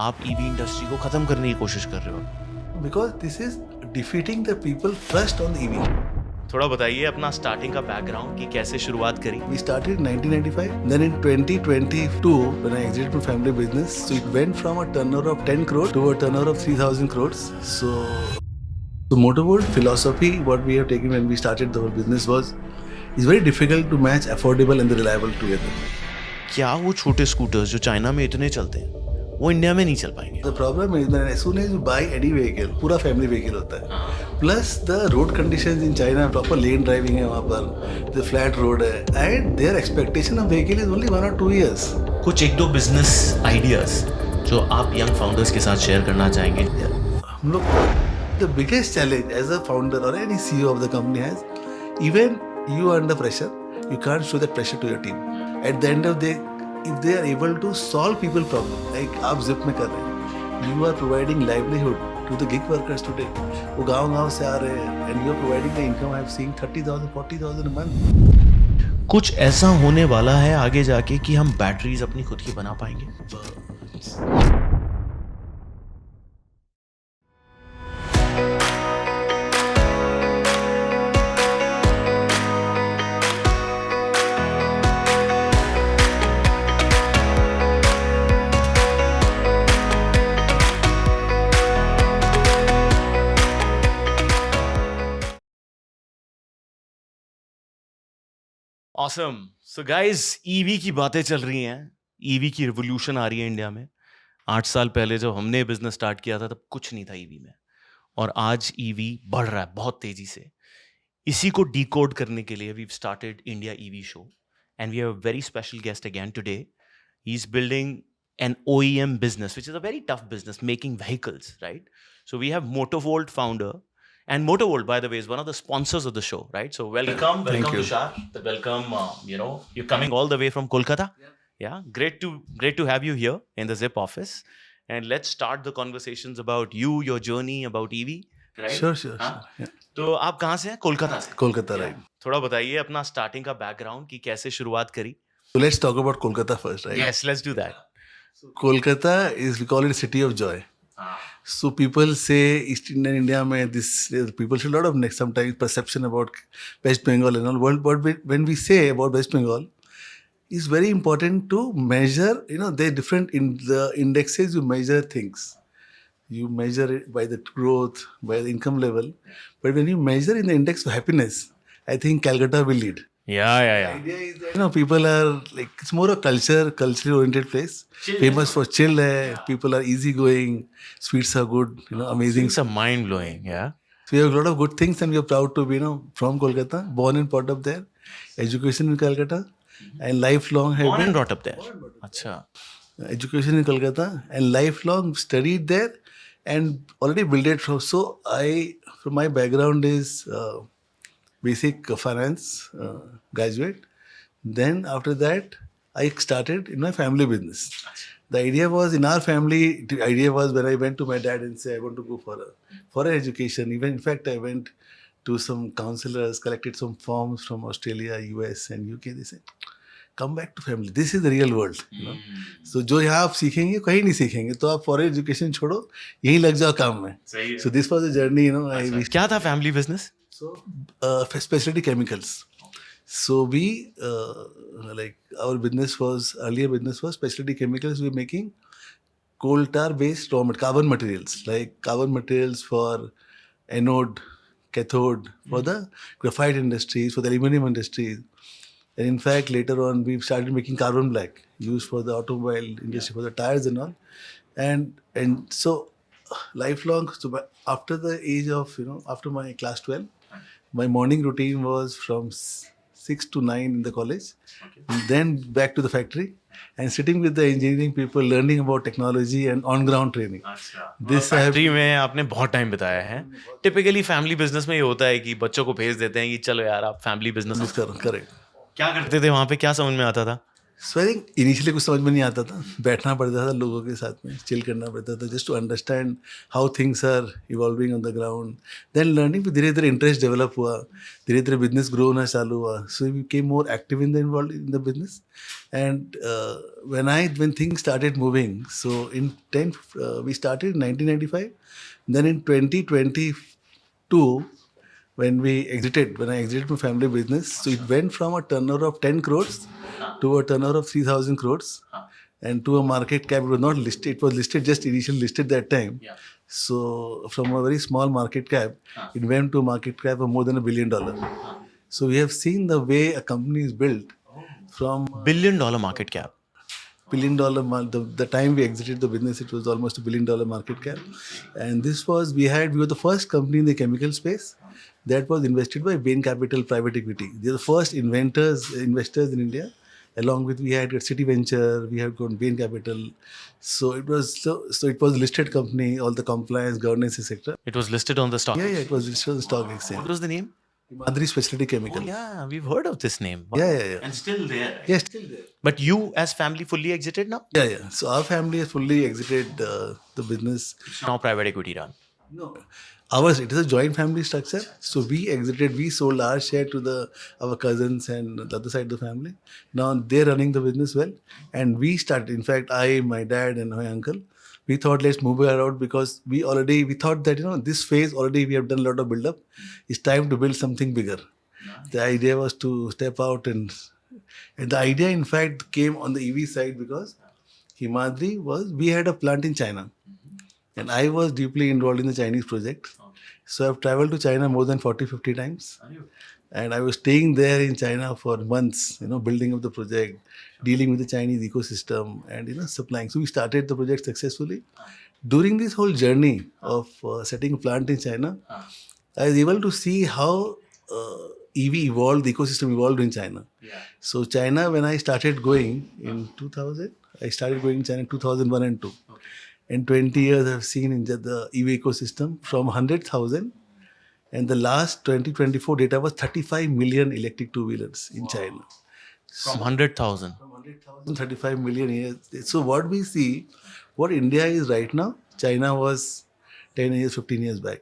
आप EV industry को खत्म करने की कोशिश कर रहे हो। because this is defeating the people trust on the EV. थोड़ा बताइए अपना स्टार्टिंग का बैकग्राउंड कि कैसे शुरुआत करी। We started in 1995. Then in 2022, when I exited my family business, so it went from a turnover of 10 crores to a turnover of 3,000 crores. So the Motorworld philosophy, what we have taken when we started the whole business was, it's very difficult to match affordable and the reliable together. क्या वो छोटे scooters जो China में इतने चलते हैं वो India में नहीं चल पाएंगे। The problem is that as soon as you buy any vehicle, पूरा family vehicle होता है. Plus the road conditions in China, proper lane driving है वहाँ पर, the flat road है, and their expectation of vehicle is only 1 or 2 years. कुछ एक दो बिजनेस आइडियाज जो आप यंग फाउंडर्स के साथ शेयर करना चाहेंगे। हम लोग the biggest challenge as a founder or any CEO of the company has, even you are under pressure, you can't show that pressure to your team. At the end of the day, if they are able to solve people problem, like आप Zip में कर रहे हैं, you are providing livelihood to the gig workers today. वो गाँव से आ रहे हैं, and you are providing the income. I have seen 30,000, 40,000 a month. कुछ ऐसा होने वाला है आगे जाके कि हम बैटरीज अपनी खुद की बना पाएंगे। Awesome. So guys, ईवी की बातें चल रही हैं, ईवी की रिवोल्यूशन आ रही है इंडिया में। 8 साल पहले जब हमने बिजनेस स्टार्ट किया था तब कुछ नहीं था ईवी में, और आज ईवी बढ़ रहा है बहुत तेजी से। इसी को डिकोड करने के लिए we started India EV show, and we have a very special guest again today. He is building an OEM business, which is a very tough business, making vehicles, right? So we have Motorvolt founder. And Motorvolt, by the way, is one of the sponsors of the show, right? So welcome Thank you. Tushar. Welcome. You're coming all the way from Kolkata. Yeah, great to have you here in the Zip office. And let's start the conversations about you, your journey, about EV. Right? Sure. Yeah. तो आप कहाँ से हैं? कोलकाता से। Kolkata, right? थोड़ा बताइए अपना starting का बैकग्राउंड कि कैसे शुरुआत करी। So let's talk about Kolkata first, right? Yes, let's do that. So Kolkata is, we call it city of joy. So people say East Indian India में this, people should a lot of sometimes perception about West Bengal and all. But when we say about West Bengal, it's very important to measure. They're different in the indexes. You measure things. You measure it by the growth, by the income level. But when you measure in the index of happiness, I think Calcutta will lead. Yeah. The idea is that, people are like, it's more a culturally oriented place. Chill. Famous for chill. People are easygoing. Sweets are good. Amazing. It's a mind blowing. Yeah. So we have a lot of good things, and we are proud to be, from Kolkata, born and brought up there, education in Calcutta, and lifelong. Born and brought up there. अच्छा. Education in Kolkata and lifelong studied there, and already built it. So from my background is basic finance graduate. Then after that, I started in my family business. The idea was in our family. The idea was when I went to my dad and said I want to go for an education. Even in fact, I went to some counselors, collected some forms from Australia, US, and UK. They said, "Come back to family. This is the real world." So जो यहाँ आप सीखेंगे कहीं नहीं सीखेंगे, तो आप foreign education छोड़ो, यहीं लग जाओ काम में. So this was the journey. क्या था family business? So specialty chemicals. So we our earlier business was specialty chemicals. We were making coal tar based carbon materials, like carbon materials for anode, cathode, for the graphite industries, for the aluminum industries. And in fact, later on, we started making carbon black, used for the automobile industry, for the tires and all. And so lifelong. So after the age of, after my class 12, my morning routine was from 6 to 9 in the college, then back to the factory, and sitting with the engineering people, learning about technology and on-ground training. This factory में आपने बहुत time बिताया है। Typically family business में ये होता है कि बच्चों को भेज देते हैं कि चलो यार आप फैमिली बिजनेस करो। Correct. क्या करते थे वहाँ पे, क्या समझ में आता था? सो आई थिंक इनिशियली कुछ समझ में नहीं आता था, बैठना पड़ता था लोगों के साथ में, चिल करना पड़ता था just to understand how things are evolving on the ground. Then learning, धीरे धीरे इंटरेस्ट डेवलप हुआ, धीरे धीरे बिजनेस ग्रो होना चालू हुआ। So we came more active in the involve in the business. And when things started moving, so in 10 we started in 1995, then in 2022 when I exited my family business, so it went from a turnover of 10 crores to a turnover of 3,000 crores, and to a market cap. It was not listed, it was listed, just initially listed that time. So from a very small market cap, it went to a market cap of more than $1 billion. So we have seen the way a company is built from $1 billion market cap. the time we exited the business, it was almost $1 billion market cap. And this was, we were the first company in the chemical space that was invested by Bain Capital Private Equity. They're the first investors in India. Along with, we had City Venture, we had gone Bain Capital. So it was it was a listed company, all the compliance, governance, etc. It was listed on the stock. Yeah, it was listed on the stock What exchange. was the name? Madri Specialty Chemical. Oh, yeah, we've heard of this name. Yeah. And still there. Right? Yes, still there. But you, as family, fully exited now? Yeah. So our family has fully exited the business. It's now private equity run. No, it is a joint family structure. So we exited, we sold our share to our cousins and the other side of the family. Now they're running the business well. And we started, in fact, I, my dad and my uncle, we thought let's move it out because we thought that, this phase already we have done a lot of build up. It's time to build something bigger. The idea was to step out and the idea in fact came on the EV side because Himadri we had a plant in China. And I was deeply involved in the Chinese project. So I've traveled to China more than 40-50 times. And I was staying there in China for months, building up the project, dealing with the Chinese ecosystem and, supplying. So we started the project successfully. During this whole journey of setting a plant in China, I was able to see how EV evolved, the ecosystem evolved in China. So China, when I started going in 2000, I started going in China in 2001 and 2. In 20 years, I've seen in the EV ecosystem from 100,000, and the last 2024 data was 35 million electric two-wheelers in China. From 100,000. From 100,000, 35 million years. So what we see, what India is right now, China was 10 years, 15 years back.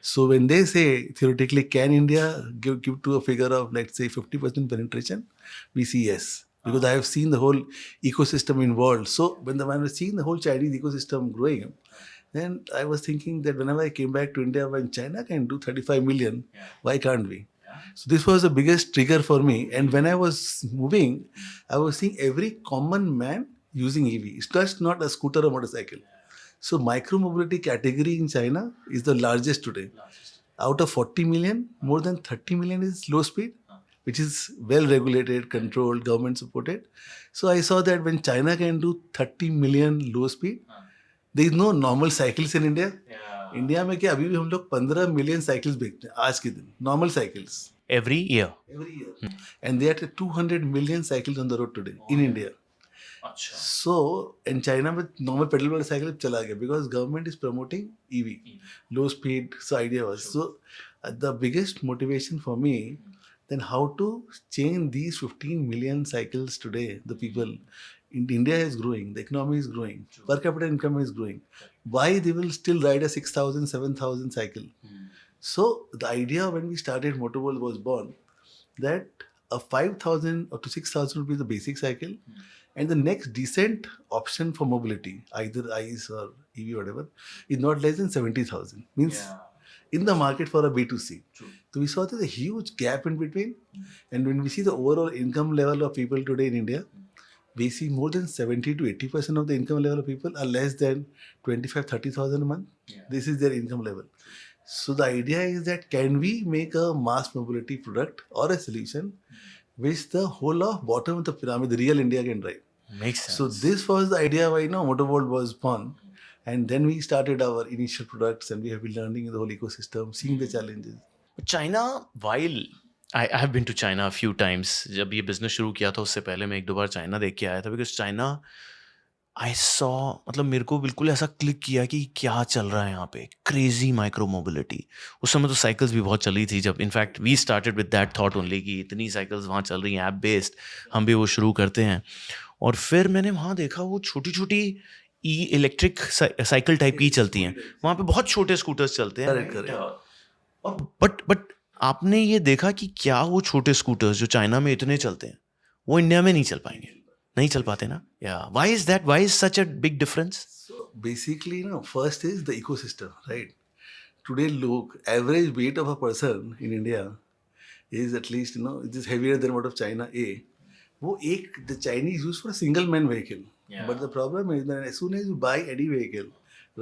So when they say, theoretically, can India give to a figure of, let's say, 50% penetration? We see yes. Because I have seen the whole ecosystem involved. So when I was seeing the whole Chinese ecosystem growing, then I was thinking that whenever I came back to India, when China can do 35 million, why can't we? So this was the biggest trigger for me. And when I was moving, I was seeing every common man using EV. It's just not a scooter or motorcycle. So micro-mobility category in China is the largest today. Out of 40 million, more than 30 million is low speed, which is well regulated, controlled, government supported. So I saw that when China can do 30 million low speed, there is no normal cycles in India. India में क्या अभी भी हम लोग 15 million cycles बेचते हैं आज के दिन, normal cycles every year. And there are 200 million cycles on the road today in India. So in China में normal pedal वाला साइकिल चला गया because government is promoting EV, low speed. So idea was the biggest motivation for me. Then how to change these 15 million cycles today? The people in India is growing, the economy is growing, per capita income is growing. Why they will still ride a 6,000, 7,000 cycle? So the idea when we started Motorworld was born that a 5,000 or to 6,000 would be the basic cycle, and the next decent option for mobility, either ICE or EV, whatever, is not less than 70,000. Means in the market for a B2C. So we saw there's a huge gap in between. And when we see the overall income level of people today in India, we see more than 70 to 80% of the income level of people are less than 25,000-30,000 a month. This is their income level. So the idea is that can we make a mass mobility product or a solution which the whole of bottom of the pyramid, the real India can drive. Makes sense. So this was the idea why Motorworld was born. And then we started our initial products and we have been learning the whole ecosystem, seeing the challenges. But China, while I have been to China a few times, जब ये business शुरू किया था उससे पहले मैं एक दो बार चाइना देख के आया था because China आई सॉ, मतलब मेरे को बिल्कुल ऐसा क्लिक किया कि क्या चल रहा है यहाँ पे, क्रेजी माइक्रो मोबिलिटी। उस समय तो साइकिल्स भी बहुत चली थी, जब in fact we started with that thought only कि इतनी साइकिल्स वहाँ चल रही हैं ऐप बेस्ड, हम भी वो शुरू करते हैं। और फिर मैंने वहाँ देखा वो छोटी छोटी ई इलेक्ट्रिक साइकिल टाइप की चलती हैं, वहाँ पे बहुत छोटे स्कूटर्स चलते हैं। Correct, correct. और बट आपने ये देखा कि क्या वो छोटे स्कूटर्स जो चाइना में इतने चलते हैं वो इंडिया में नहीं चल पाएंगे, नहीं चल पाते ना? या why is that, why is such a big difference? So basically, first is the ecosystem, right? Today, look, average weight of a person in India is at least, it is heavier than what of China A. वो एक the Chinese use for a single man vehicle. Yeah. But the problem is that as soon as you buy any vehicle,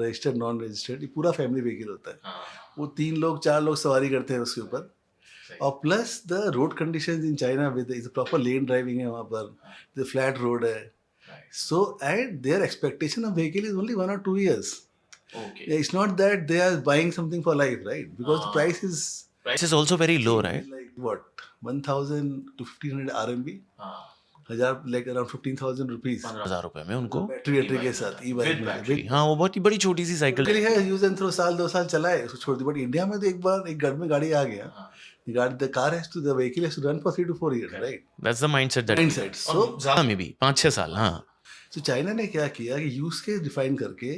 registered, non-registered, ये पूरा family vehicle होता है. वो 3 लोग 4 लोग सवारी करते हैं उसके ऊपर. और plus the road conditions in China with is proper lane driving है वहाँ पर, द फ्लैट रोड है. So and their expectation of vehicle is only 1 or 2 years. Okay. Yeah, it's not that they are buying something for life, right? Because the price is also very low, right? like what, 1,000 to 1,500 RMB, हजार like around 15,000 rupees. 15,000 रुपए में उनको battery के साथ ई bike में. हाँ, वो बहुत ही बड़ी छोटी सी साइकिल के लिए है, यूज एंड थ्रो, साल 2 साल चलाए उसको छोड़ दी. बट इंडिया में तो एक बार एक घर में गाड़ी आ गया, the car has to, the vehicle has to run for 3 to 4 years, right? That's the mindset that Mindset. So ज़्यादा में भी 5-6 साल. हाँ, तो चाइना ने क्या किया कि यूज केस डिफाइन करके,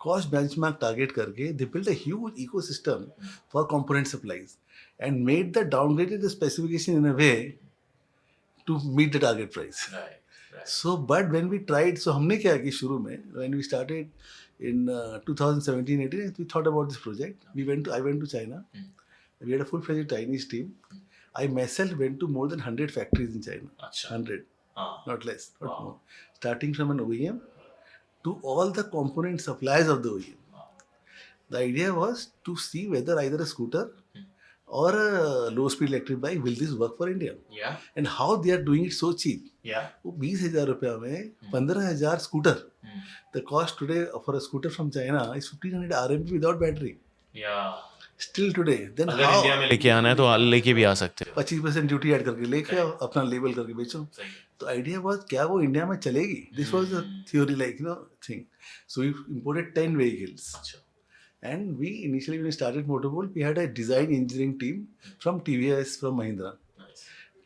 कॉस्ट बेंचमार्क टारगेट करके, they build a huge ecosystem for component supplies and made the downgraded the specification in a way to meet the target price. So but when we tried, so हमने क्या कि शुरू में when we started in 2017-18, we thought about this project. I went to China. We had a full-fledged Chinese team. I myself went to more than 100 factories in China. 100, not less, not more. Starting from an OEM to all the component suppliers of the OEM. The idea was to see whether either a scooter or a low-speed electric bike, will this work for India? Yeah. And how they are doing it so cheap. Yeah. वो 20,000 रुपया में 15,000 scooter. The cost today for a scooter from China is 1,500 RMB without battery. Yeah. Still today. Then अगर how? India में लेके आना है तो लेके भी आ सकते हो. 25% ड्यूटी ऐड करके लेके आओ, अपना लेबल करके बेचो. तो आइडिया वाज क्या वो इंडिया में चलेगी? This was the theory, like thing. So we imported 10 vehicles. And we initially, when we started Motorbolt, we had a design engineering team from TVS, from Mahindra,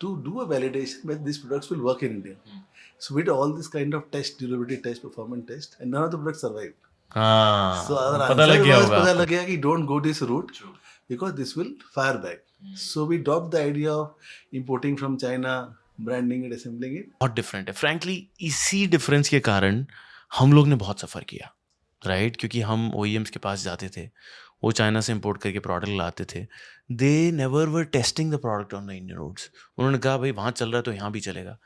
to do a validation whether these products will work in India. So we did all this kind of test, durability test, performance test, and none of the products survived. हाँ, So our पता लग answer गया was, होगा पता आपको. लग गया कि don't go this route because this will fire back. So we dropped the idea of importing from China, branding it, assembling it. बहुत डिफरेंट है फ्रैंकली. इसी डिफरेंस के कारण हम लोग ने बहुत सफ़र किया, राइट? क्योंकि हम OEMs के पास जाते थे, वो चाइना से इंपोर्ट करके प्रोडक्ट लाते थे. They never were testing the product on the Indian roads. उन्होंने कहा भाई वहाँ चल रहा है तो यहाँ भी चलेगा.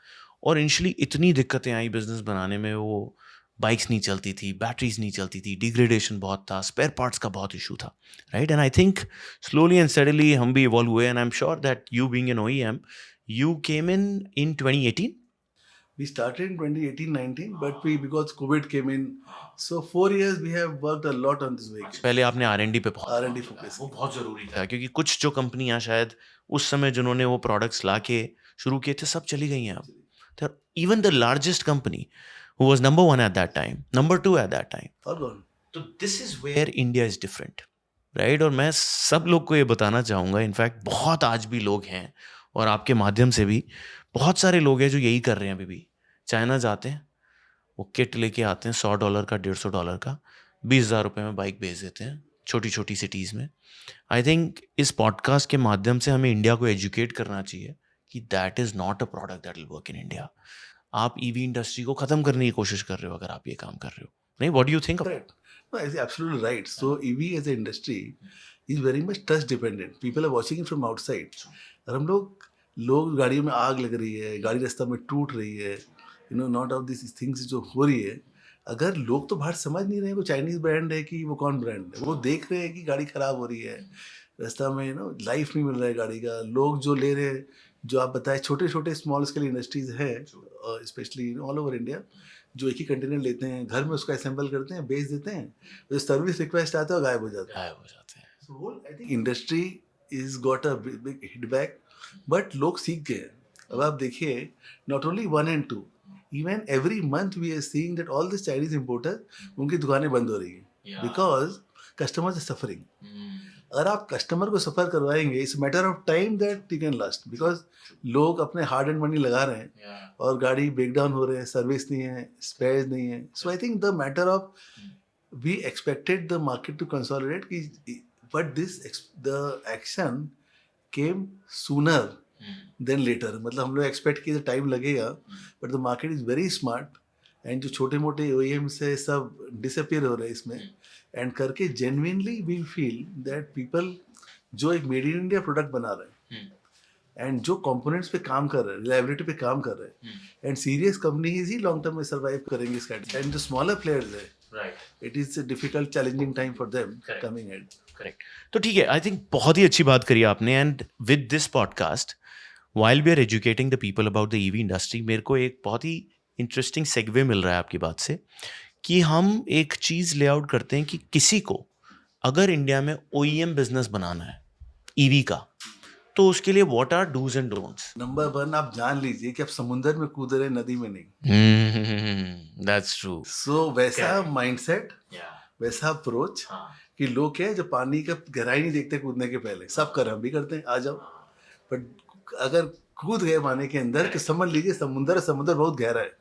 और इनिशियली इतनी दिक्कतें आई बिजनेस बनाने में, वो बाइक्स नहीं चलती थी, बैटरीज नहीं चलती थी, डिग्रेडेशन बहुत था, स्पेयर पार्ट्स का बहुत इशू था, right? And I think slowly and steadily हम भी इवॉल्व हुए. And I am sure that you being an OEM, you came in 2018. We started in 2018-19, but because COVID came in, so 4 years we have worked a lot on this vehicle. पहले आपने R&D पे बहुत R&D focus. वो बहुत ज़रूरी था, क्योंकि कुछ जो कंपनियां शायद उस समय जिन्होंने वो प्रोडक्ट्स ला के शुरू किए थे, सब चली गई हैं अब. Even the largest company who was number 1 at that time, number 2 at that time. All gone. तो this is where India is different, right? और मैं सब लोग को ये बताना चाहूँगा, इनफैक्ट बहुत आज भी लोग हैं, और आपके माध्यम से भी बहुत सारे लोग हैं जो यही कर रहे हैं अभी भी. चाइना जाते हैं, वो किट लेके आते हैं $100 का, $150 का, 20,000 रुपये में बाइक भेज देते हैं छोटी छोटी सिटीज़ में. आई थिंक इस पॉडकास्ट के माध्यम से हमें इंडिया को एजुकेट करना चाहिए कि that is not a product that will work in India. आप EV इंडस्ट्री को ख़त्म करने की कोशिश कर रहे हो अगर आप ये काम कर रहे हो. नहीं, what do you think? Correct. No, it's absolutely right. So EV as an industry is very much trust dependent. People are watching it from outside. और हम लोग गाड़ियों में आग लग रही है, गाड़ी रास्ता में टूट रही है, नॉट ऑफ दिस थिंग्स जो हो रही है. अगर लोग तो बाहर समझ नहीं रहे हैं वो चाइनीज ब्रांड है कि वो कौन ब्रांड है. वो देख रहे हैं कि गाड़ी खराब हो रही है, रास्ता में लाइफ नहीं मिल रहा है गाड़ी का. लोग जो ले रहे हैं, जो आप बताए छोटे छोटे स्मॉल स्केल इंडस्ट्रीज है, स्पेशली ऑल ओवर इंडिया, जो एक ही कंटेनर लेते हैं, घर में उसको असेंबल करते हैं, बेच देते हैं, तो सर्विस रिक्वेस्ट आता है और गायब हो जाता है. So I think industry is got a big hit back, but लोग सीख गए. अब आप देखिए, not only 1 and 2, Even every month we are seeing that all the Chinese importers, उनकी दुकानें बंद हो रही हैं because customers are suffering. अगर आप कस्टमर को सफर करवाएंगे, it's matter of time that you can last, because लोग अपने हार्ड एंड मनी लगा रहे हैं और गाड़ी ब्रेक डाउन हो रहे हैं, सर्विस नहीं है, स्पेयर्स नहीं है. So I think the matter of we expected the market to consolidate की, but this the action came sooner than later. मतलब हम लोग एक्सपेक्ट किए टाइम लगेगा, but the market is very smart and जो छोटे मोटे OEM से सब डिसअपियर हो रहे हैं इसमें, एंड करके genuinely we feel that people जो एक मेड इन इंडिया प्रोडक्ट बना रहे हैं एंड जो कंपोनेंट्स पे काम कर रहे हैं, रिलायबिलिटी पे काम कर रहे हैं, एंड सीरियस कंपनीज ही लॉन्ग टर्म में सर्वाइव करेंगे इस कैटेगरी. एंड जो स्मॉलर प्लेयर्स है, it is a difficult challenging time for them coming ahead. Correct. तो ठीक है, आई थिंक बहुत ही अच्छी बात करी आपने. And with this podcast, while we are educating the people about the EV industry, मेरे को एक बहुत ही इंटरेस्टिंग सेगवे मिल रहा है आपकी बात से, कि हम एक चीज़ लेआउट करते हैं कि किसी को अगर इंडिया में OEM बिजनेस बनाना है EV का, तो उसके लिए what are dos and don'ts. Number 1, आप जान लीजिए कि आप समुंदर में कूद रहे, नदी में नहीं. That's true. सो वैसा माइंडसेट, वैसा अप्रोच कि लोग क्या है, जो पानी का गहराई नहीं देखते कूदने के पहले, सब कर हम भी करते हैं, आ जाओ, बट अगर कूद गए पानी के अंदर तो समझ लीजिए समुंदर बहुत गहरा है.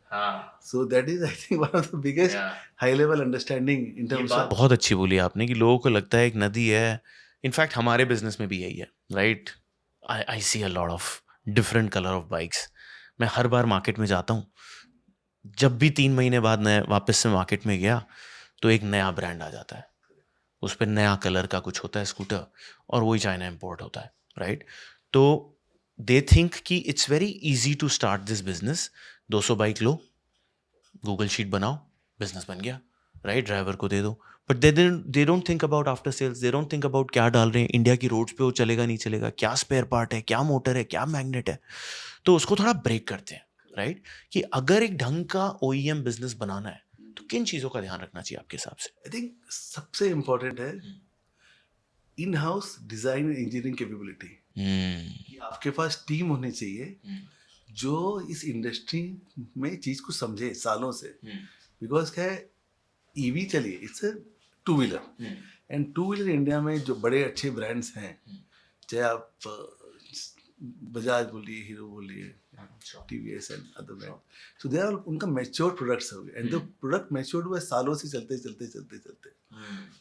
So that is I think one of the biggest high level understanding in terms of. बहुत अच्छी बोली आपने कि लोगों को लगता है एक नदी है. इनफैक्ट हमारे बिजनेस में भी यही है, right. I see a lot of different colour of bikes. मैं हर बार मार्केट में जाता हूँ, जब भी 3 महीने बाद मैं वापस से मार्केट में गया तो एक नया ब्रांड आ जाता है, उस पर नया कलर का कुछ होता है स्कूटर, और वही चाइना इम्पोर्ट होता है, राइट. तो दे थिंक कि it's very easy to start this business. 200 bike लो, गूगल शीट बनाओ, बिजनेस बन गया, राइट. ड्राइवर को दे दो. But they don't think about after sales. They don't think about क्या डाल रहे हैं इंडिया की रोड्स पे, वो चलेगा नहीं चलेगा, क्या स्पेयर पार्ट है, क्या मोटर है, क्या मैग्नेट है. तो उसको थोड़ा ब्रेक करते हैं, राइट. कि अगर एक ढंग का OEM बिजनेस बनाना है तो किन चीज़ों का ध्यान रखना चाहिए आपके हिसाब से? आई थिंक सबसे इम्पोर्टेंट है in house design and engineering capability. कि आपके पास टीम होनी चाहिए जो इस इंडस्ट्री में चीज को समझे सालों से. बिकॉज क्या है, EV चलिए, it's a 2 wheeler, and 2 wheeler India में जो बड़े अच्छे ब्रांड्स हैं, चाहे आप बजाज बोलिए, हीरो बोलिए, TVS and other brand, so they are उनका मैच्योर प्रोडक्ट्स हो गए, एंड द प्रोडक्ट मैच्योर्ड हुआ सालों से चलते.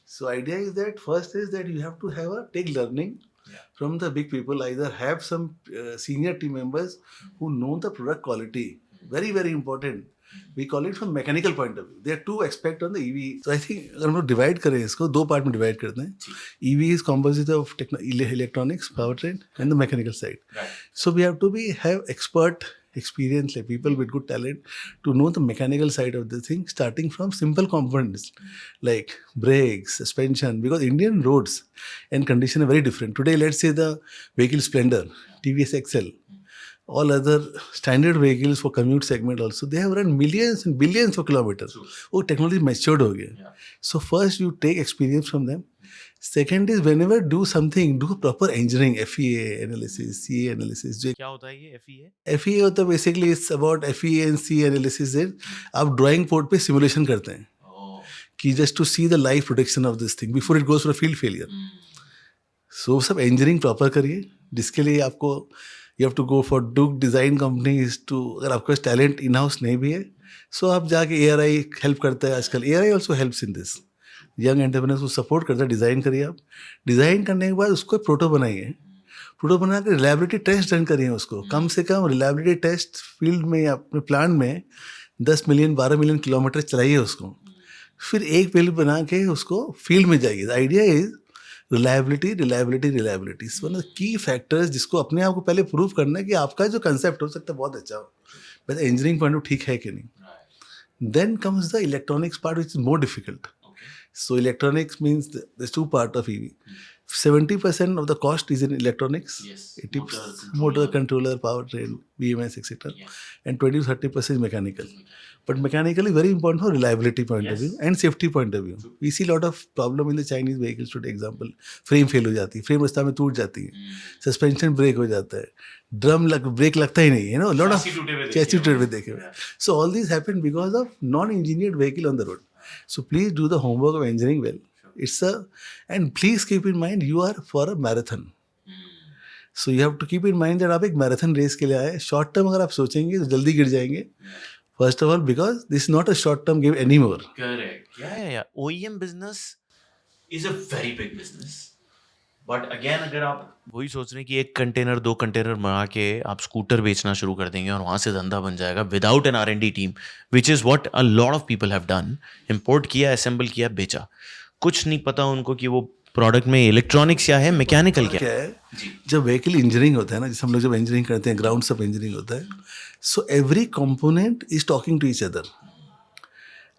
So idea is that first is that you have to have a tech learning from the big people. Either have some senior team members who know the product quality, very very important. We call it from mechanical point of view. There are 2 aspects on the EV. So I think अगर हम लोग divide करें इसको 2 part में divide करते हैं. EV is composite of electronics, powertrain, and the mechanical side. So we have to have expert experience, like people with good talent, to know the mechanical side of the thing, starting from simple components like brakes, suspension, because Indian roads and condition are very different. Today, let's say the vehicle Splendor, TVS XL, all other standard vehicles for commute segment also, they have run millions and billions of kilometers. Oh, technology matured ho gaya. So first you take experience from them. Second is whenever do something, do proper engineering, FEA analysis, CA analysis. क्या होता है ये FEA? FEA होता है basically it's about FEA and CA analysis. आप drawing board पे simulation करते हैं कि just to see the live production of this thing before it goes for a field failure. So सब engineering proper करिए, जिसके लिए आपको you have to go for Duke design companies to, अगर आपके पास talent in house नहीं भी है, so आप जाके ARI help करता है आजकल. ARI also helps in this. Young entrepreneurs को सपोर्ट करता है. डिज़ाइन करिए आप, डिज़ाइन करने के बाद उसको प्रोटो बनाइए, प्रोटो बना के रिलायबिलिटी टेस्ट रन करिए. उसको कम से कम रिलायबिलिटी टेस्ट फील्ड में अपने प्लांट में 10 मिलियन 12 मिलियन किलोमीटर चलाइए उसको. फिर एक बिल बना के उसको फील्ड में जाइए. The idea is reliability is one of the की फैक्टर्स जिसको अपने आप को पहले प्रूव करना है कि आपका जो कंसेप्ट हो सकता है बहुत अच्छा हो, बस इंजीनियरिंग पॉइंट ऑफ ठीक है कि नहीं. Then comes the electronics part which is more difficult. So electronics means there's two part of EV. 70% of the cost is in electronics. Yes. 80% motor controller, powertrain, BMS, etc. And 20 to 30% mechanical. But mechanical is very important for reliability point of view and safety point of view. We see lot of problem in the Chinese vehicles today. Example, frame fail हो जाती है, frame रास्ता में टूट जाती है, suspension break हो जाता है, drum break लगता ही नहीं है, lot of chassis टूटे हुए देखे हुए. So all these happen because of non-engineered vehicle on the road. So please do the homework of engineering well. And please keep in mind you are for a marathon. So you have to keep in mind that आप एक marathon race के लिए आए. Short term अगर आप सोचेंगे तो जल्दी गिर जाएंगे. First of all, because this is not a short-term game anymore. Correct. Yeah. OEM business is a very big business. But again, अगर आप वही सोच रहे हैं कि एक कंटेनर 2 कंटेनर मंगा के आप स्कूटर बेचना शुरू कर देंगे और वहाँ से धंधा बन जाएगा without an R&D team, which is what a lot of people have done. Import किया, असेंबल किया, बेचा. कुछ नहीं पता उनको कि वो प्रोडक्ट में इलेक्ट्रॉनिक्स क्या है, मैकेनिकल क्या है. जब व्हीकल इंजीनियरिंग होता है ना, जैसे हम लोग जब इंजीनियरिंग करते हैं, ग्राउंड सब इंजीनियरिंग होता है. So every component is talking to each other.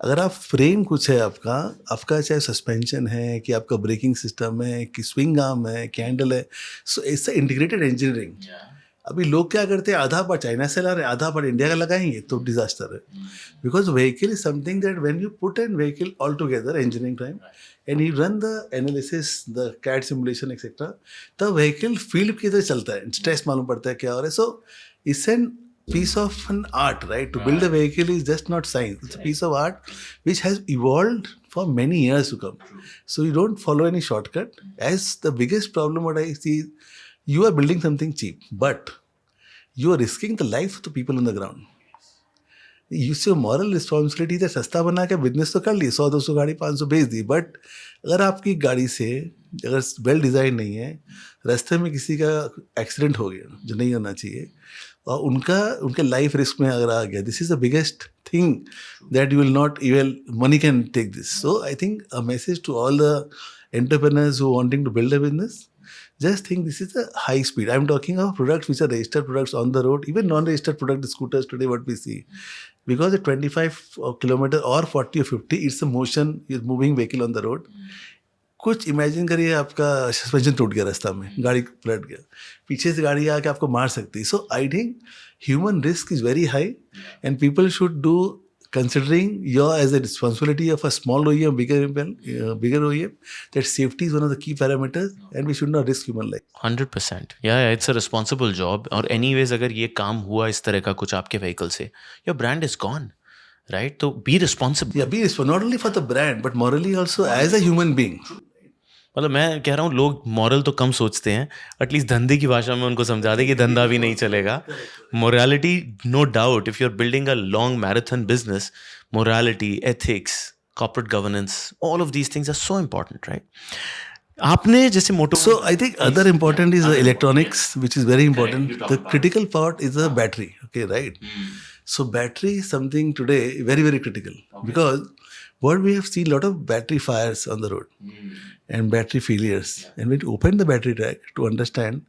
अगर आप फ्रेम कुछ है आपका चाहे सस्पेंशन है कि आपका ब्रेकिंग सिस्टम है कि स्विंग आर्म है, कैंडल है, सो इट्स इंटीग्रेटेड इंजीनियरिंग. अभी लोग क्या करते हैं, आधा पार्ट चाइना से ला रहे हैं, आधा पार्ट इंडिया का लगाएंगे, तो डिजास्टर है. Because vehicle is something that when you put an vehicle all together engineering time and you run the analysis, the CAD simulation etcetera, तब व्हीकल फील्ड की तरह चलता है. स्ट्रेस मालूम पड़ता है क्या हो रहा है. So it's an piece of an art, right? To build a vehicle is just not science. It's a piece of art which has evolved for many years to come. So you don't follow any shortcut. As the biggest problem what I see, you are building something cheap, but you are risking the life of the people on the ground. It's your moral responsibility that सस्ता बना के business तो कर ली, 100-200 गाड़ी 500 बेच दी, but अगर आपकी गाड़ी से अगर वेल डिज़ाइन नहीं है, रास्ते में किसी का एक्सीडेंट हो गया जो नहीं होना चाहिए और उनके लाइफ रिस्क में अगर आ गया, this is the biggest thing that you will not even money can take this. So I think a message to all the entrepreneurs who wanting to build a business, just think this is a high speed. I'm talking of products which are registered products on the road, even non-registered product scooters today what we see. Because at 25 kilometer or 40 or 50, it's a motion, you're moving vehicle on the road. कुछ imagine करिए आपका suspension टूट गया रास्ता में, गाड़ी पलट गया, पीछे से गाड़ी आके आपको मार सकती है. So I think human risk is very high and people should do considering your as a responsibility of a small OEM, bigger OEM, that safety is one of the key parameters and we should not risk human life. 100%. Yeah, it's a responsible job. और anyways अगर ये काम हुआ इस तरह का कुछ आपके व्हीकल से, your brand is gone, right? तो be responsible. Yeah, be responsible not only for the brand but morally also as a human being. मतलब मैं कह रहा हूँ लोग मॉरल तो कम सोचते हैं, एटलीस्ट धंधे की भाषा में उनको समझा दे कि धंधा भी नहीं चलेगा. Morality, no doubt, if you are building a long marathon business, morality, ethics, corporate governance, all of these things are so important, right? आपने जैसे motto, so I think other important is electronics which is very important. The critical part is the battery. Okay, right? So battery is something today very very critical because what we have seen lot of battery fires on the road and battery failures. And when you open the battery track to understand,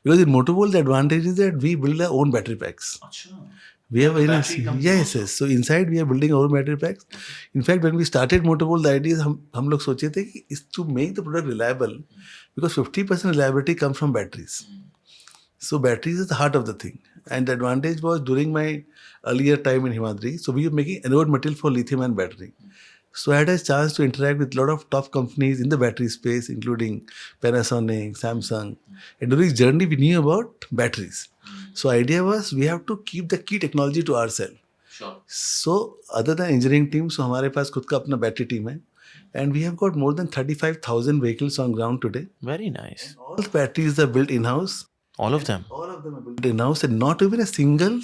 because in Motovolt the advantage is that we build our own battery packs. We have yes. So inside we are building our own battery packs. In fact, when we started Motovolt, the idea is हम लोग सोचे थे कि is to make the product reliable, because 50% reliability comes from batteries. So batteries is the heart of the thing. And the advantage was during my earlier time in Himadri, so we were making anode material for lithium ion battery. So I had a chance to interact with a lot of top companies in the battery space, including Panasonic, Samsung. And during this journey, we knew about batteries. So idea was we have to keep the key technology to ourselves. Sure. So other than engineering team, so हमारे पास खुद का अपना battery team है. And we have got more than 35,000 vehicles on ground today. Very nice. And all the batteries are built in-house. All of them? All of them are built in-house, and not even a single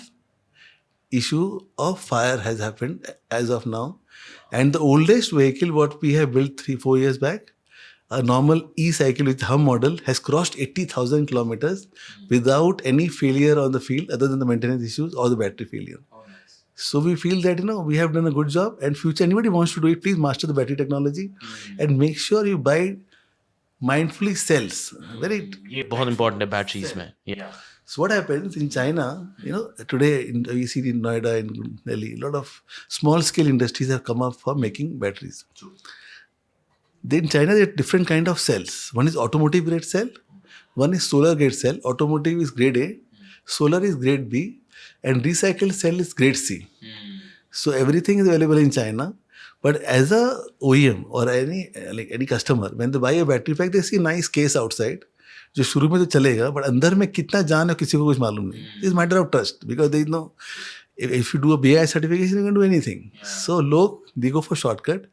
issue of fire has happened as of now. And the oldest vehicle what we have built 3-4 years back, a normal e-cycle with hum model, has crossed 80,000 kilometers without any failure on the field other than the maintenance issues or the battery failure. Oh, nice. So we feel that we have done a good job, and future anybody wants to do it, please master the battery technology and make sure you buy mindfully cells. ये बहुत important है batteries में. Yeah. So what happens in China, today we see in Noida, in Delhi, a lot of small scale industries have come up for making batteries. True. Then in China, there are different kind of cells. One is automotive grade cell, one is solar grade cell. Automotive is grade A, solar is grade B, and recycled cell is grade C. So everything is available in China. But as a OEM or any customer, when they buy a battery pack, they see nice case outside. जो शुरू में तो चलेगा, but अंदर में कितना जान है किसी को कुछ मालूम नहीं. It's a matter of trust because they know if you do a BI certification, you can do anything. So लोग they go for shortcut.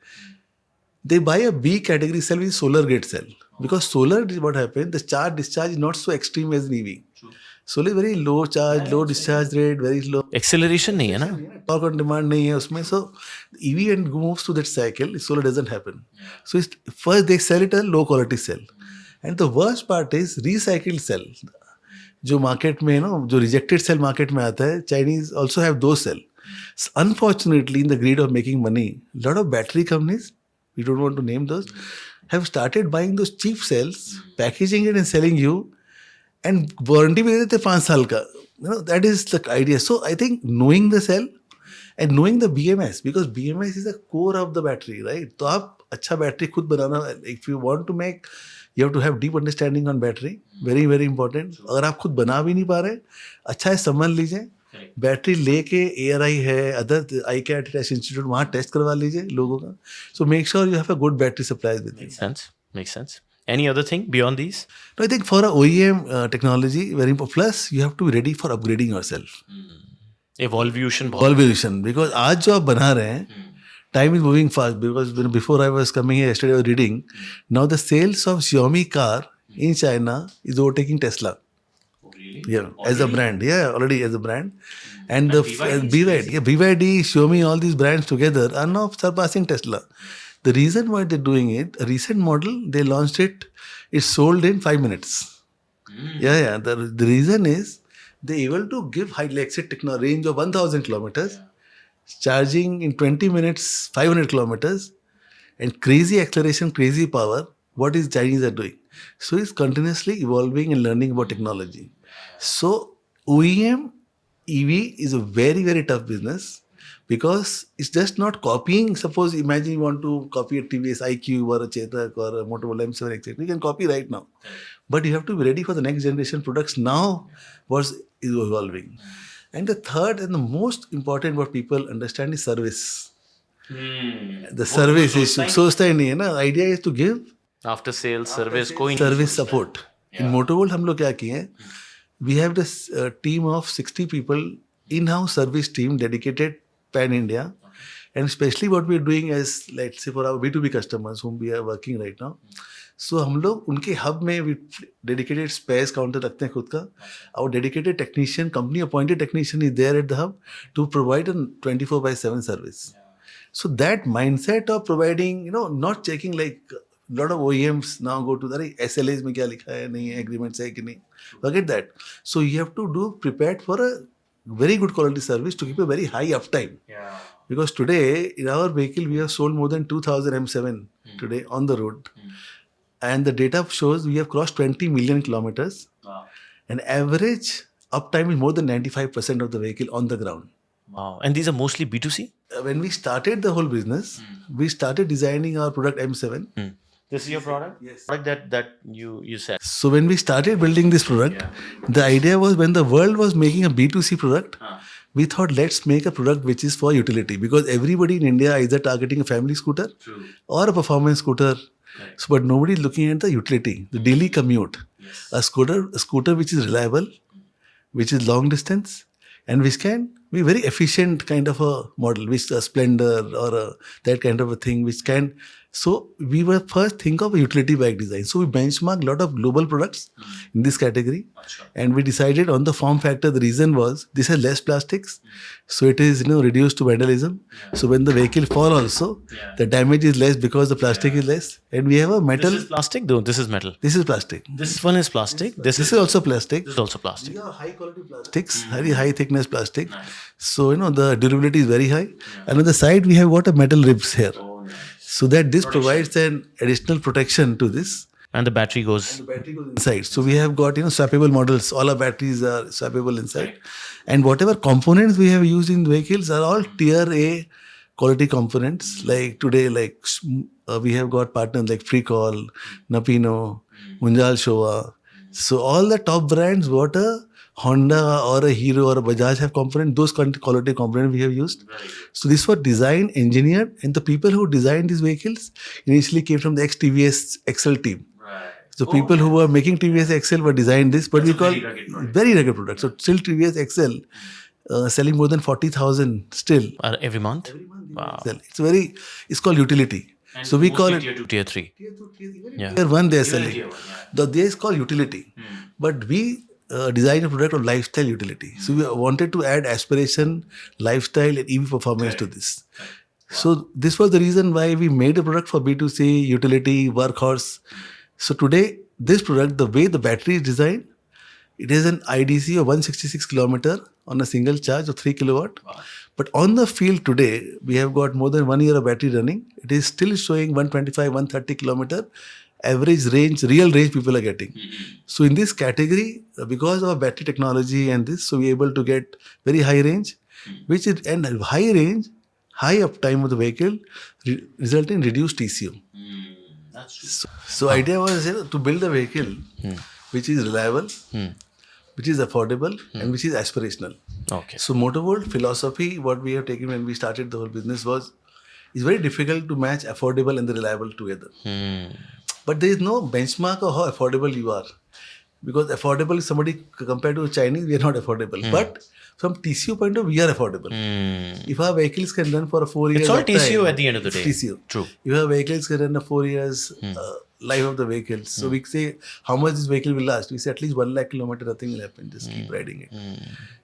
They buy a B category cell with solar grade cell because solar is what happens. The charge discharge is not so extreme as an EV. Solar is very low charge, low discharge rate, very low. Acceleration नहीं है ना. Torque on demand नहीं है उसमें. So EV and moves through that cycle. Solar doesn't happen. So first they sell it a low quality cell. And the worst part is recycled cell. जो market में जो rejected cell market में आता है, Chinese also have दो cell. Unfortunately, in the greed of making money, lot of battery companies, we don't want to name those, have started buying those cheap cells, packaging it and selling you, and warranty भी देते 5 साल का. That is the idea. So I think knowing the cell and knowing the BMS, because BMS is the core of the battery, right? तो आप अच्छा battery खुद बनाना, if you want to make, you have to have deep understanding on battery, very very important. अगर आप खुद बना भी नहीं पा रहे, अच्छा है समझ लीजिए. बैटरी लेके ARI है, अदर ICAT टेस्ट इंस्टीट्यूट, वहाँ टेस्ट करवा लीजिए लोगों का. So make sure you have a good battery supply with you. Makes sense. Any other thing beyond these? No, I think for a OEM technology, very important. Plus, you have to be ready for upgrading yourself. Evolution. Because आज जो आप बना रहे हैं, time is moving fast. Because before I was coming here yesterday, I was reading. Now the sales of Xiaomi car in China is overtaking Tesla. Really? Yeah, Already? as a brand. Yeah, already as a brand. And the BYD, Xiaomi, all these brands together are now surpassing Tesla. The reason why they're doing it, a recent model, they launched it, it's sold in 5 minutes. Yeah. The reason is they're able to give high technology range of 1000 kilometers, charging in 20 minutes, 500 kilometers, and crazy acceleration, crazy power. What is Chinese are doing? So it's continuously evolving and learning about technology. So OEM EV is a very, very tough business because it's just not copying. Suppose imagine you want to copy a TVS iQ or a Chetak or a Motorola M7, etc. You can copy right now. But you have to be ready for the next generation products now what is evolving. And the third and the most important what people understand is service. The service issue. सोचता ही नहीं है ना. Idea is to give after sales service support. In Motorworld हम लोग क्या किए हैं? We have this team of 60 people, in-house service team dedicated pan-India. And especially what we are doing is, let's say for our B2B customers whom we are working right now. So हम लोग उनके hub में we dedicated space counter रखते हैं खुद का. Our dedicated technician, company appointed technician is there at the hub to provide a 24/7 service. So that mindset of providing, not checking like a lot of OEMs now go to the SLAs में क्या लिखा है नहीं है, agreements है कि नहीं. Forget that. So you have to do prepared for a very good quality service to keep a very high uptime. Yeah. Because today in our vehicle we have sold more than 2000 M7 today on the road. And the data shows we have crossed 20 million kilometers. Wow. And average uptime is more than 95% of the vehicle on the ground. Wow. And these are mostly B2C? When we started the whole business, we started designing our product M7. This is your product? Yes. Product that you said. So when we started building this product, the idea was when the world was making a B2C product, we thought let's make a product which is for utility, because everybody in India is either targeting a family scooter or a performance scooter. Right. So, but nobody is looking at the utility, the daily commute. Yes. A scooter which is reliable, which is long distance, and which can be very efficient kind of a model, which a Splendor or that kind of a thing, which can. So we were first think of a utility bike design. So we benchmarked a lot of global products in this category, and we decided on the form factor. The reason was this has less plastics, so it is reduced to vandalism. So when the vehicle fall also, the damage is less because the plastic is less. And we have a metal. This is plastic though. This is metal. This is plastic. This one is plastic. This is also plastic. This is also plastic. These are high quality plastics, very high thickness plastic. Nice. So the durability is very high. And on the side we have got a metal ribs here. So that this provides an additional protection to this. And the battery goes inside. So we have got swappable models. All our batteries are swappable inside. Right. And whatever components we have used in vehicles are all tier A quality components. Like today, like we have got partners like Freecall, Napino, Munjal Showa. So all the top brands, what a Honda or a Hero or a Bajaj have component, those quality component we have used. So this was designed, engineered, and the people who designed these vehicles initially came from the ex-TVS XL team. So people who were making TVS XL were designed this, but we call very rugged product. So still TVS XL selling more than 40,000 still. Every month? Wow. It's called utility. And so we call it tier 2, tier 3. Tier 1 they are selling. They is called utility. But we designed a product of lifestyle utility. So we wanted to add aspiration, lifestyle and EV performance to this. So this was the reason why we made a product for B2C, utility, workhorse. So today, this product, the way the battery is designed, it is an IDC of 166 kilometer on a single charge of 3 kilowatt. Wow. But on the field today, we have got more than 1 year of battery running. It is still showing 125, 130 kilometer average range, real range people are getting. So in this category, because of our battery technology and this, so we are able to get very high range, which is, and high range, high uptime of the vehicle resulting in reduced TCO. So idea was to build a vehicle which is reliable, which is affordable, and which is aspirational. Okay. So Motorworld philosophy, what we have taken when we started the whole business was, it's very difficult to match affordable and the reliable together. But there is no benchmark of how affordable you are. Because affordable is somebody compared to a Chinese, we are not affordable. But from TCO point of view, we are affordable. If our vehicles can run for a 4 years, it's all TCO at the end of the day. TCO. True. If our vehicles can run a 4 years life of the vehicles, so we say how much this vehicle will last. We say at least 1 lakh kilometer, nothing will happen. Just keep riding it.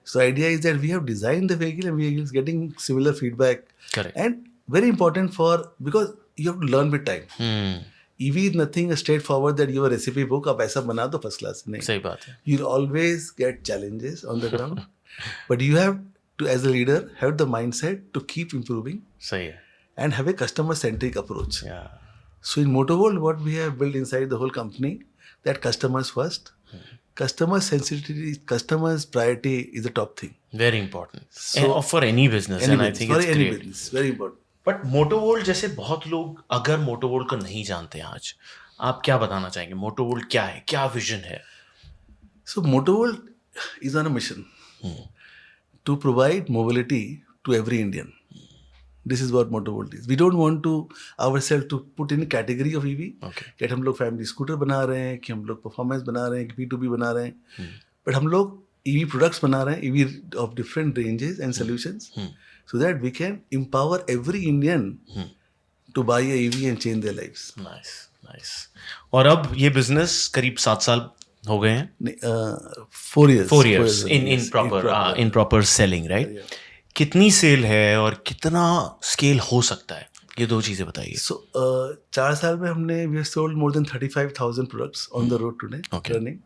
So idea is that we have designed the vehicle and we are getting similar feedback. Correct. And very important because you have to learn with time. EV is nothing straightforward that you have a recipe book, आप ऐसा बना दो first class. नहीं. सही बात है. You'll always get challenges on the ground, but you have to, as a leader, have the mindset to keep improving. सही है. And have a customer-centric approach. Yeah. So in Motorworld, what we have built inside the whole company, that customers first, customer sensitivity, customers priority is the top thing. Very important. So for any business, and I think it's any great. business, very important. But Motovolt जैसे बहुत लोग अगर मोटोवोल्ट को नहीं जानते हैं आज, आप क्या बताना चाहेंगे? मोटोवोल्ट क्या है, क्या विजन है? So Motorworld is on a mission to provide mobility to every Indian. This is what Motorworld is. We don't want to ourselves to put in a category of EV. Okay. कि हम लोग family scooter बना रहे हैं, कि हम लोग performance बना रहे हैं, कि B2B बना रहे हैं. बट हम लोग EV प्रोडक्ट्स बना रहे हैं, EV of different ranges and solutions. So that we can empower every Indian to buy a EV and change their lives. Nice. और अब ये बिजनेस करीब 7 साल हो गए हैं. 4 years. 4 years in proper selling, right? Yeah. कितनी सेल है और कितना स्केल हो सकता है? ये दो चीजें बताइए. So 4 साल में हमने we have sold more than 35,000 products on the road today. Okay. Running.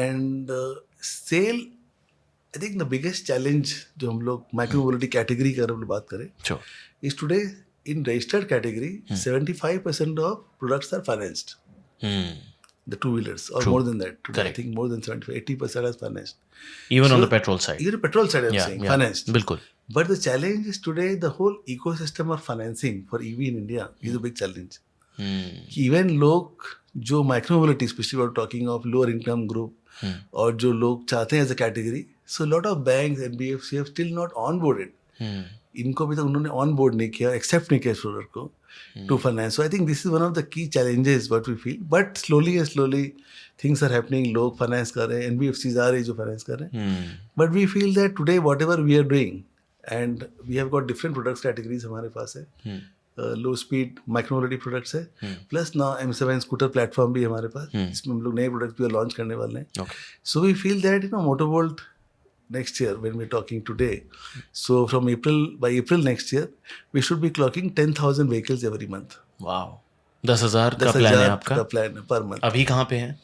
And sale, I think the biggest challenge जो हम लोग माइक्रो मोबिलिटी कैटेगरी की अगर बात करें, sure, is today in registered category 75% of products are financed. The two-wheelers or more than that. Today, I think more than 75-80% is financed. Even on the petrol side. Even the petrol side, I'm saying financed. बिल्कुल. But the challenge is today the whole ecosystem of financing for EV in India is a big challenge. Even लोग जो micro mobility specially we are talking of lower income group और जो लोग चाहते हैं as a category, so lot of banks NBFC have still not on boarded. इनको अभी तक उन्होंने ऑन बोर्ड नहीं किया, एक्सेप्ट नहीं किया इस प्रोडक्ट को to finance. So I think this is one of the key challenges what we feel. But slowly things are happening. लोग फाइनेंस कर रहे हैं, एनबीएफसीज आ रहे हैं जो फाइनेंस कर रहे हैं. But we feel that today whatever we are doing and we have got different products categories हमारे पास है. Low speed micro mobility products है, plus now M7 scooter platform भी हमारे पास, जिसमें हम लोग नए प्रोडक्ट्स भी लॉन्च करने वाले हैं. So we feel that Motovolt next year when we're talking today, so from by April next year we should be clocking 10,000 vehicles every month. Wow. 10,000 का प्लान है आपका? का प्लान है पर मंथ. अभी कहाँ पे हैं?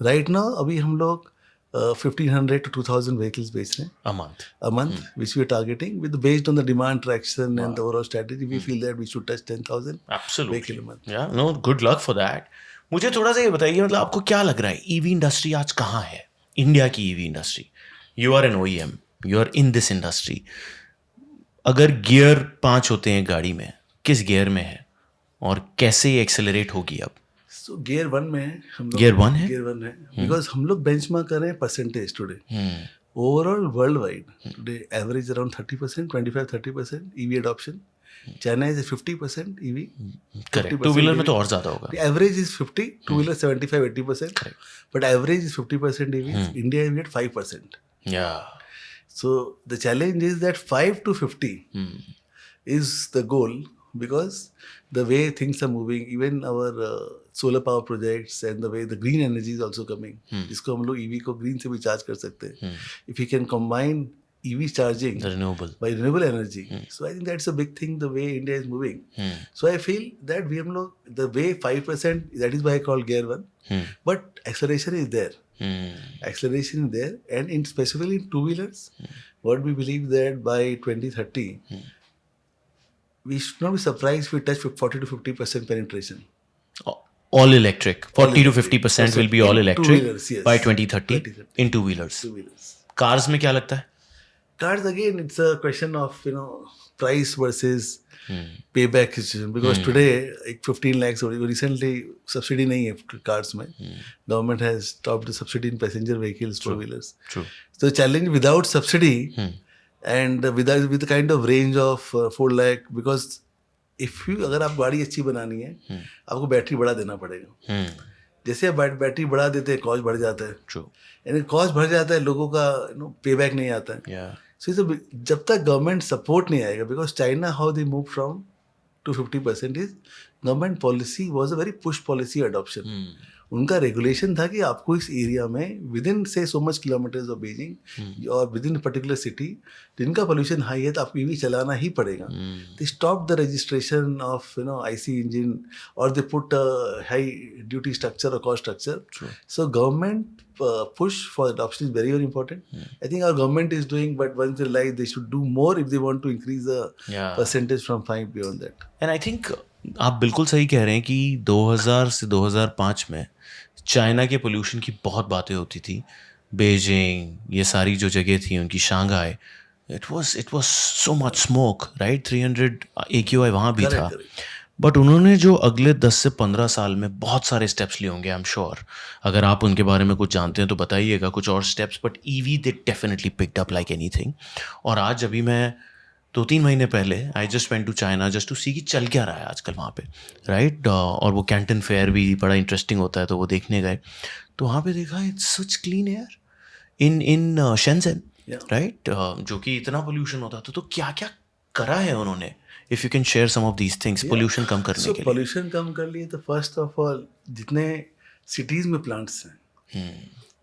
राइट नाउ अभी हम लोग 1,500 to 2,000 vehicles बेच रहे हैं a month, which we are targeting based on the demand traction and the overall strategy. We feel that we should touch 10,000 vehicle a month. Yeah, no, good luck for that. मुझे थोड़ा सा ये बताइए, मतलब आपको क्या लग रहा है ईवी इंडस्ट्री आज कहाँ है? इंडिया की EV industry. You are an OEM, you are in this industry. अगर गियर 5 होते हैं गाड़ी में, किस गियर में है? और कैसे ये एक्सेलरेट होगी अब? सो गियर 1 में हम लोग Gear 1 है? गियर 1 है बिकॉज हम लोग बेंचमार्क कर रहे हैं percentage today overall world wide today average around 30%, 25-30% EV adoption. China is 50% EV. Correct, two wheeler में तो और ज़्यादा होगा. The average is 50, two-wheeler 75-80%. But average is 50% EV. India is at 5%. Yeah. So the challenge is that 5 to 50 is the goal because the way things are moving, even our solar power projects and the way the green energy is also coming. जिसको हम लोग EV को green से भी charge कर सकते हैं. If we can combine EV charging The renewable. by renewable energy, so I think that's a big thing the way India is moving. So I feel that we have the way 5%, that is why I call gear 1. But acceleration is there. Acceleration is there, and in specifically in two-wheelers, what we believe that by 2030, we should not be surprised if we touch 40 to 50% penetration. All electric. 40 to 50% will be all In electric two-wheelers, yes. by 2030 in two wheelers. Two-wheelers. Cars में क्या लगता है? Cars again, it's a question of price versus payback situation. Because today, एक 15 lakhs recently subsidy नहीं है cars में. Government has stopped the subsidy in passenger vehicles, two-wheelers. True. So challenge without subsidy and with the kind of range of 4 lakh, because अगर आप गाड़ी अच्छी बनानी है आपको बैटरी बढ़ा देना पड़ेगा. जैसे आप बैटरी बढ़ा देते हैं कॉस्ट बढ़ जाता है. True. यानी कॉस्ट बढ़ जाता है, लोगों का पेबैक नहीं आता है. Yeah. सो जब तक गवर्नमेंट सपोर्ट नहीं आएगा, because China how they move from to 50% is government policy was a very push policy adoption. उनका रेगुलेशन था कि आपको इस एरिया में विद इन से so much kilometers of Beijing और विद इन पर्टिकुलर सिटी जिनका पोल्यूशन हाई है तो आपको EV चलाना ही पड़ेगा. They stop the registration of IC engine और they put high duty structure और cost structure. So government push for adoption is very very important. I think our government is doing, but once they realize they should do more if they want to increase the percentage from 5 beyond that. And I think आप बिल्कुल सही कह रहे हैं कि 2000 से 2005 में China के पोल्यूशन की बहुत बातें होती थी. बीजिंग, ये सारी जो जगह थी उनकी, Shanghai, it was so much smoke, right? 300 AQI वहाँ भी था. बट उन्होंने जो अगले 10 से 15 साल में बहुत सारे स्टेप्स लिए होंगे, आई एम श्योर. अगर आप उनके बारे में कुछ जानते हैं तो बताइएगा कुछ और steps. But EV they definitely picked up like anything. और आज अभी मैं 2-3 महीने पहले I just went to China just to see कि चल क्या रहा है आजकल वहाँ पे, राइट. और वो कैंटन फेयर भी बड़ा इंटरेस्टिंग होता है, तो वो देखने गए तो वहाँ पे देखा it's such clean air in Shenzhen, right, जो कि इतना पोल्यूशन होता था. तो क्या क्या करा है उन्होंने? If you can share some of these things, pollution कम करने के लिए. pollution कम कर लिए तो फर्स्ट ऑफ ऑल जितने सिटीज़ में प्लांट्स हैं,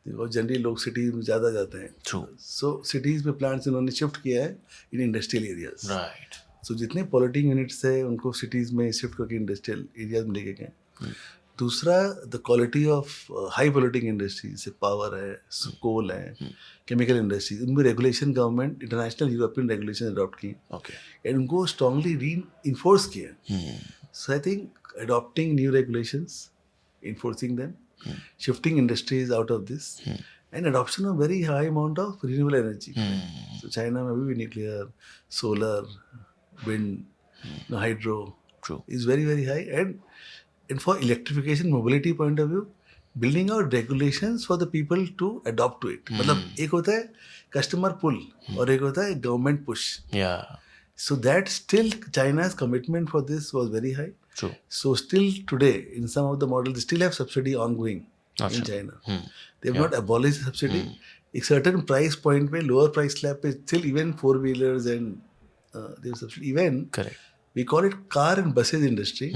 देखो जनरली लोग सिटीज़ में ज़्यादा जाते हैं. True. सो सिटीज़ में प्लांट्स इन्होंने शिफ्ट किया है इन इंडस्ट्रियल एरियाज. Right. सो जितने पॉलिटिंग यूनिट्स है उनको सिटीज़ में शिफ्ट करके इंडस्ट्रियल एरियाज में लेके गए. दूसरा, the quality of high polluting industries, जैसे पावर है, कोल है, केमिकल इंडस्ट्रीज, उनमें regulation government international European regulation adopt किए एंड उनको स्ट्रांगली री इन्फोर्स किया. So I think adopting new regulations, enforcing them, shifting industries out of this and adoption of very high amount of renewable energy. So China में अभी भी nuclear, solar, wind, hydro is very very high. And for electrification mobility point of view, building out regulations for the people to adopt to it. मतलब एक होता है customer pull और एक होता है government push. Yeah. So that still China's commitment for this was very high. True. So still today in some of the models they still have subsidy ongoing in China. They have not abolished the subsidy. एक certain price point पे, lower price slab पे still even 4-wheelers and they have subsidy. Even Correct. We call it car and buses industry.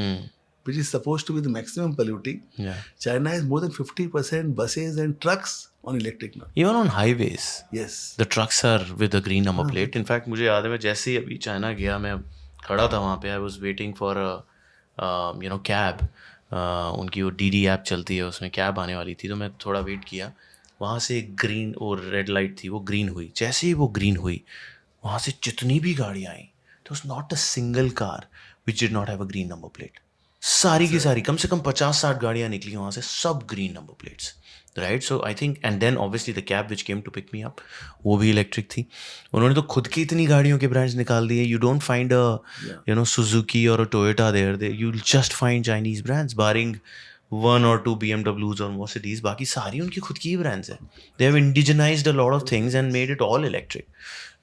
Which is supposed to be the maximum polluting. Yeah. China has more than 50% buses and trucks on electric now. Even on highways. Yes. The trucks are with a green number plate. In fact, मुझे याद है मैं जैसे ही अभी China गया, मैं खड़ा था वहाँ पे. I was waiting for a cab. उनकी वो DD ऐप चलती है, उसमें कैब आने वाली थी, तो मैं थोड़ा वेट किया. वहाँ से एक ग्रीन और रेड लाइट थी, वो ग्रीन हुई. जैसे ही वो ग्रीन हुई, वहाँ से जितनी भी गाड़ियाँ आई, there was not a single car which did not have a green number plate. सारी की सारी, कम से कम 50-60 गाड़ियाँ निकली वहाँ से, सब green number plates. Right. So I think and then obviously the cab which came to pick me up वो भी इलेक्ट्रिक थी. उन्होंने तो खुद की इतनी गाड़ियों के ब्रांड्स निकाल दिए. You don't find a Suzuki or a Toyota there. You will just find Chinese brands barring one or two BMWs or Mercedes. बाकी सारी उनकी खुद की ही ब्रांड्स हैं. They have indigenized a lot of things and made it all electric.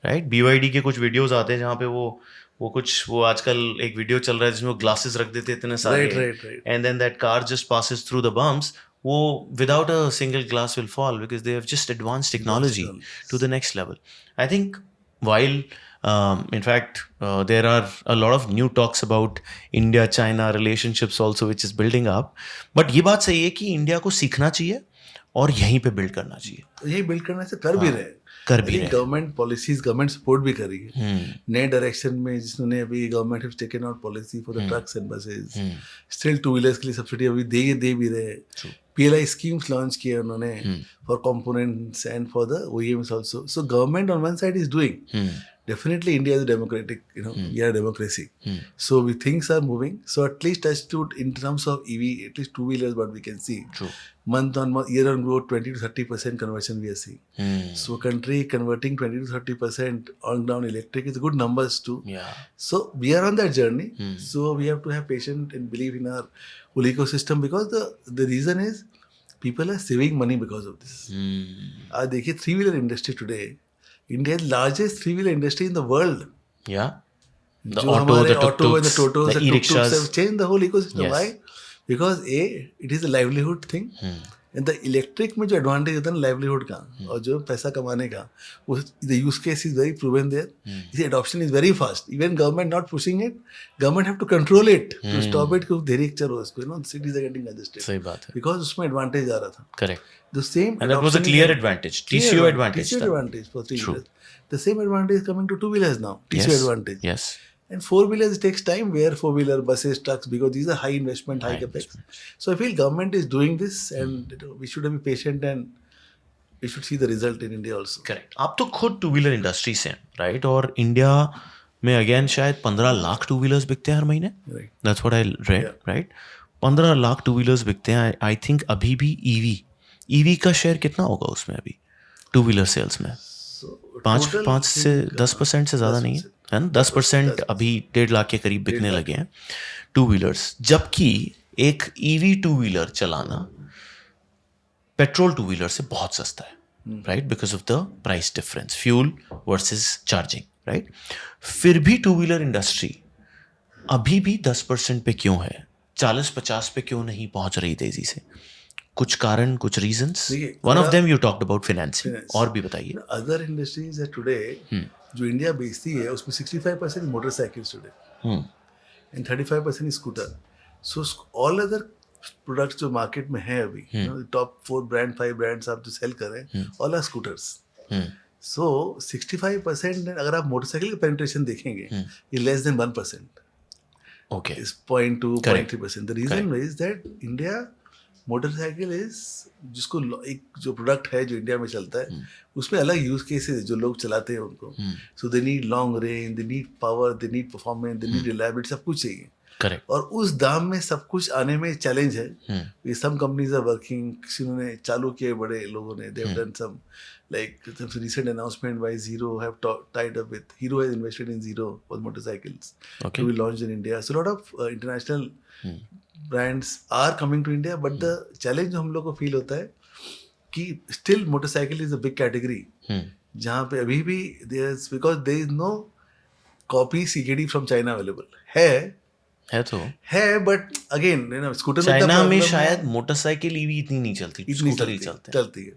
Right. BYD के कुछ videos आते हैं जहाँ पे वो आजकल एक वीडियो चल रहा है जिसमें वो ग्लासेस रख देते इतने सारे, right. And then that car just passes through the bumps. वो without a single glass will fall because they have just advance technology to the next level. I think while in fact there are a lot of new talks about India-China relationships also which is building up, but ये बात सही है कि India को सीखना चाहिए और यहीं पे बिल्ड करना चाहिए. यही बिल्ड करने से कर भी रहे हैं. गवर्नमेंट पॉलिसीज गवर्नमेंट सपोर्ट भी कर रही है नए डायरेक्शन में, जिसने अभी government have taken out policy for the trucks and buses. Still two wheelers के लिए सब्सिडी अभी दे भी रहे. PLI स्कीम्स लॉन्च किए उन्होंने for components and for the OEMs also. So government on one side is doing. Definitely India is a democratic, we are a democracy. So things are moving. So at least in terms of EV, at least two-wheelers, what we can see. True. Month on month, year on growth, 20 to 30% conversion we are seeing. So country converting 20 to 30% on down electric is good numbers too. Yeah. So we are on that journey. So we have to have patience and believe in our whole ecosystem, because the reason is people are saving money because of this. आज देखिए three-wheeler industry today, India's largest three-wheeler industry in the world. Yeah. The जो auto, हमारे the auto and the tuk-tuks, totos, the the e-rickshaws. tuk-tuks have changed the whole ecosystem. Yes. Why? Because it is a livelihood thing. And the electric में जो advantage होता है ना livelihood का और जो पैसा कमाने का, the use case is very proven there. The adoption is very fast. Even government not pushing it, government have to control it to stop it. क्योंकि देरी चलो उसको, cities are getting adjusted. सही बात है. Because उसमें advantage आ रहा था. Correct. The same And that was a clear advantage. TCO advantage. TCO advantage for three-wheelers. The same advantage is coming to two-wheelers now. TCO advantage. Yes. And four-wheelers, it takes time, where four-wheeler, buses, trucks, because these are high investment, high capex. So I feel government is doing this, and we should be patient and we should see the result in India also. Correct. आप तो खुद two wheeler industry से हैं, right. और India में again शायद 15 lakh two wheelers बिकते हैं हर महीने. Right. That's what I read, right? 15 lakh two wheelers बिकते हैं. आई थिंक अभी भी ईवी का शेयर कितना होगा उसमें अभी टू व्हीलर सेल्स में? So 5 से 10% से ज़्यादा नहीं है ना. 10% अभी 1.5 लाख के करीब बिकने लगे हैं टू व्हीलर्स. जबकि एक ईवी टू व्हीलर चलाना पेट्रोल टू व्हीलर से बहुत सस्ता है, right, because of the price difference, fuel versus charging, right. फिर भी टू व्हीलर इंडस्ट्री अभी भी 10% पे क्यों है? 40-50 पे क्यों नहीं पहुंच रही तेजी से? कुछ कारण, कुछ reasons. One of them you talked about financing. और भी बताइए. अदर इंडस्ट्रीज है टुडे जो इंडिया बेचती है, उसमें 65% motorcycles today and 35% scooter. So all other products जो मार्केट में है अभी, टॉप 4 ब्रांड 5 ब्रांड्स आप जो सेल कर रहे हैं, ऑल आर स्कूटर्स. सो 65% अगर आप मोटरसाइकिल का पेनिट्रेशन देखेंगे, ये less than 1%. Okay. Is 0.2, 0.3%. The reason is that India motorcycle is जिसको एक जो प्रोडक्ट है जो इंडिया में चलता है, उसमें अलग यूज केसेस जो लोग चलाते हैं उनको. So they need long range, they need power, they need performance, they need reliability, सब कुछ चाहिए. करेक्ट. और उस दाम में सब कुछ आने में चैलेंज है. ये सम कंपनीज आर वर्किंग, किसी ने चालू किए, बड़े लोगों ने, they have done some like some recent announcement by Zero have tied up with, Hero has invested in Zero for motorcycles to be launched in India. So a lot of international brands are coming to India, but the challenge हम लोग को feel होता है कि still motorcycle is a big category जहाँ पे अभी भी because there is no copy CKD from China available. है but again स्कूटर में चाइना में शायद मोटरसाइकिल ईवी इतनी नहीं चलती, स्कूटर ही चलती है.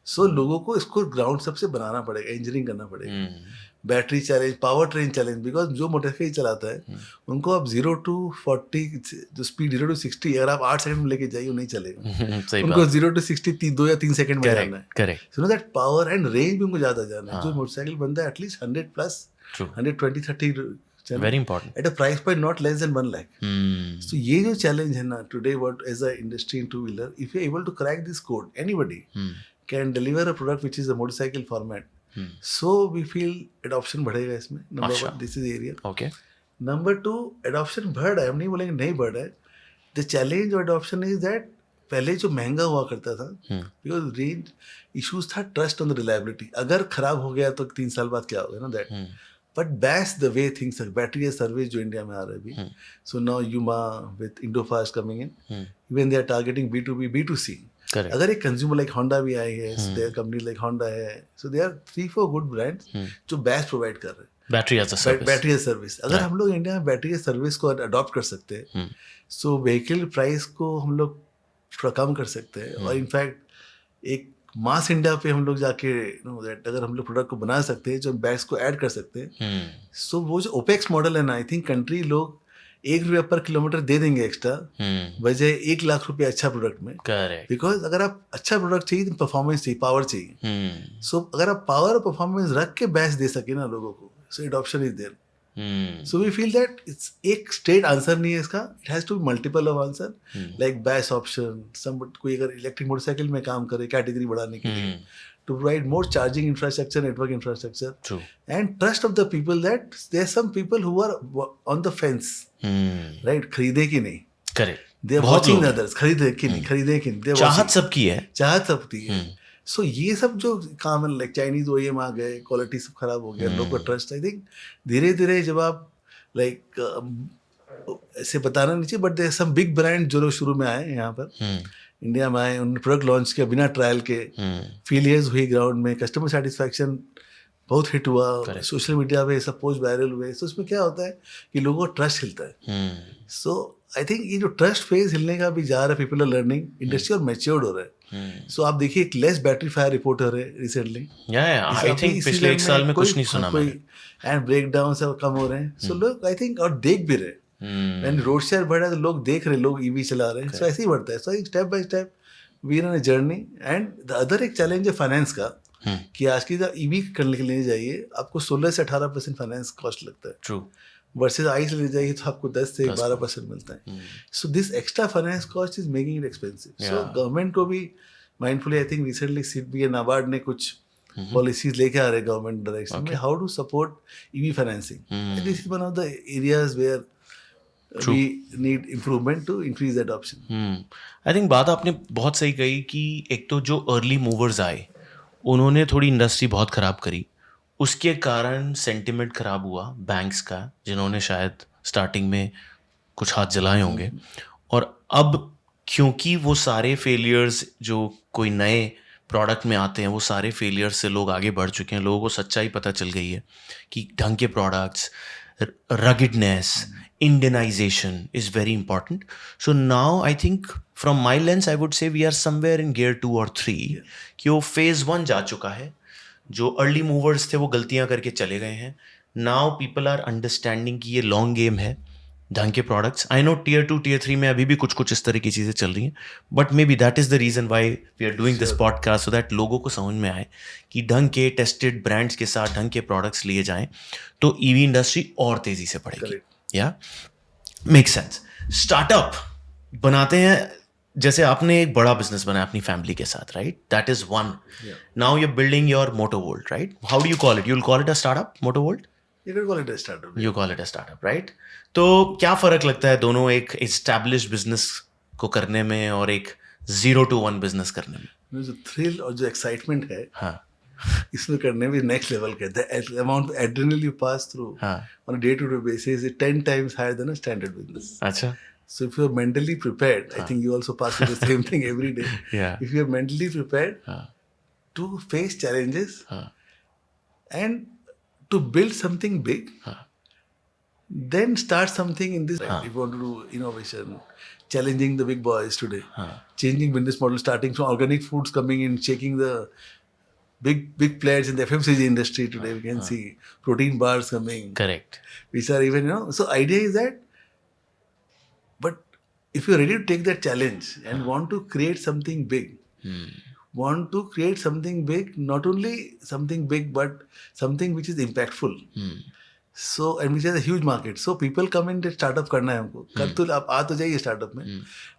सो लोगों को इसको ग्राउंड सबसे बनाना पड़ेगा, इंजीनियरिंग करना पड़ेगा. Battery challenge, power train challenge, because जो मोटरसाइकिल चलाता है उनको आप 0 to 40 जो स्पीड 0 to 60 अगर आप 8 सेकंड में लेके जाइए, वो नहीं चलेगा. उनको 0 to 60 2 या 3 सेकंड में जाना है. Correct. So that power and range भी उनको ज्यादा जाना है. जो मोटरसाइकिल बनता है at least 100+, 120-130 very important at a price point not less than 1 lakh. So ये जो चैलेंज है ना today, what as a industry in two wheeler, if you are able to crack this code, anybody can deliver a product which is a motorcycle format. So we feel adoption बढ़ेगा इसमें. Number 1, this is the area. Okay. Number 2, adoption बढ़ रहा है, हम नहीं बोलेंगे नहीं बढ़ रहा है. The challenge of adoption is that पहले जो महंगा हुआ करता था, बिकॉज रेंज इश्यूज था, ट्रस्ट ऑन द रिलायबिलिटी. अगर खराब हो गया तो 3 साल बाद क्या होगा ना दैट. बट बैस the way things battery as service जो इंडिया में आ रहा है अभी. So now Yuma with Indofast coming in, even they are targeting B2B B2C. Correct. अगर एक कंज्यूमर लाइक होंडा भी आई है, देयर कंपनी लाइक होंडा है, so they are 3-4 good brands जो बैस प्रोवाइड कर रहे हैं. Battery as a service. Battery as service. अगर हम लोग इंडिया में बैटरी एज सर्विस को अडॉप्ट कर सकते हैं, सो व्हीकल प्राइस को हम लोग थोड़ा कम कर सकते हैं. और इनफैक्ट एक मास इंडिया पे हम लोग जाके अगर हम लोग प्रोडक्ट को बना सकते हैं जो बैग्स को ऐड कर सकते हैं, सो वो जो ओपेक्स मॉडल है ना, आई थिंक कंट्री लोग ₹1 पर किलोमीटर दे देंगे एक्स्ट्रा, बजाय 1 लाख रुपए अच्छा प्रोडक्ट में. करेक्ट. बिकॉज अगर आप अच्छा प्रोडक्ट चाहिए तो परफॉर्मेंस चाहिए, पावर चाहिए. सो अगर आप पावर और परफॉर्मेंस रख के बैस दे सके ना लोगों को, so adoption is there. So we feel that it's एक straight answer नहीं है इसका. It has to be multiple of answer, like BAS option. कोई अगर इलेक्ट्रिक मोटरसाइकिल में काम करे कैटेगरी बढ़ाने के लिए, to provide more charging infrastructure, network infrastructure. True. And trust of the people that there are some people who are on the fence, right? खरीदे कि नहीं. Correct. They are watching the others. खरीदे कि नहीं, खरीदे कि नहीं. चाहत सबकी है. चाहत सबकी है. सो ये सब जो काम है, लाइक चाइनीज OEM आ गए, क्वालिटी सब खराब हो गया, लोगों का ट्रस्ट. आई थिंक धीरे धीरे जब आप लाइक ऐसे बताना नहीं चाहिए, but there some big brand जो लोग शुरू में आए यहाँ पर इंडिया में आए, उन्होंने प्रोडक्ट लॉन्च किया बिना ट्रायल के, फेलियर्स हुई ग्राउंड में, कस्टमर सेटिस्फैक्शन बहुत हिट हुआ, सोशल मीडिया पे सब पोस्ट वायरल हुए. सो उसमें क्या होता है कि लोगों को ट्रस्ट हिलता है. सो आई थिंक ये जो ट्रस्ट फेज हिलने का भी जा रहा है, पीपल आर लर्निंग, इंडस्ट्री और मैच्योर्ड हो रहा है. सो आप देखिए एक लेस बैटरी फायर रिपोर्ट हो रहे हैं रिसेंटली. आई थिंक पिछले 1 साल में कुछ नहीं सुना मैंने. एंड ब्रेक डाउन सब कम हो रहे हैं. सो लोग आई थिंक और देख भी रहे. एंड रोड शेयर बढ़ा है तो लोग देख रहे, लोग EV चला रहे हैं. सो ऐसे ही बढ़ता है. So step by step we are on a journey. And the other एक चैलेंज है फाइनेंस का, कि आज की EV करने के लिए जाइए आपको 16 से 18% फाइनेंस कॉस्ट लगता है. ट्रू. वर्सेज आइस ले जाइए तो आपको 10 से 12% मिलता है. So this extra finance cost is making it expensive. So government को भी mindfully, I think recently SIDBI and NABARD ने कुछ पॉलिसीज लेके आ रहे गवर्नमेंट डायरेक्शन में, how to support EV financing. This is one of the areas where we need improvement to increase adoption. I think बात आपने बहुत सही कही कि एक तो जो अर्ली मूवर्स आए उन्होंने थोड़ी इंडस्ट्री बहुत ख़राब करी, उसके कारण सेंटिमेंट ख़राब हुआ बैंक्स का, जिन्होंने शायद स्टार्टिंग में कुछ हाथ जलाए होंगे. और अब क्योंकि वो सारे फेलियर्स जो कोई नए प्रोडक्ट में आते हैं, वो सारे फेलियर्स से लोग आगे बढ़ चुके हैं, लोगों को सच्चाई पता चल गई है कि ढंग के products, ruggedness, Indianization is very important. So now I think from my lens I would say we are somewhere in gear 2 or 3 कि वो phase 1 जा चुका है. जो early movers थे वो गलतियां करके चले गए हैं. Now people are understanding कि ये long game है, ढंग के products. I know tier 2 tier 3 में अभी भी कुछ कुछ इस तरह की चीज़ें चल रही हैं, but may be that is the reason why we are doing this podcast, so that लोगों को समझ में आए कि ढंग के टेस्टेड ब्रांड्स के साथ ढंग के प्रोडक्ट्स लिए जाएं तो EV इंडस्ट्री और तेज़ी से बढ़ेगी. या मेक सेंस. स्टार्टअप बनाते हैं, जैसे आपने एक बड़ा बिजनेस बनाया अपनी फैमिली के साथ, right? That is one. Now you are building your Motovolt, right? How do you call it? You will call it a startup, Motovolt? You can call it a startup. You call it a startup, right? तो क्या फ़र्क लगता है दोनों एक established business को करने में और एक 0 to 1 business करने में? जो थ्रिल और जो एक्साइटमेंट है, हाँ, इसमें करने में नेक्स्ट लेवल का. The amount of adrenaline you pass through on a day-to-day basis is 10 times higher than a standard business. अच्छा. So if you're mentally prepared, I think you also pass through the same thing every day. Yeah. If you're mentally prepared to face challenges and to build something big, then start something in this. If you want to do innovation, challenging the big boys today, changing business model, starting from organic foods coming in, shaking the big players in the FMCG industry today. We can see protein bars coming. Correct. Which are even, so idea is that, but if you're ready to take that challenge and want to create something big, want to create something big, not only something big, but something which is impactful. So, and which has a huge market. So people come in to startup करना है हमको. कर तो आप आ तो जाइए startup में.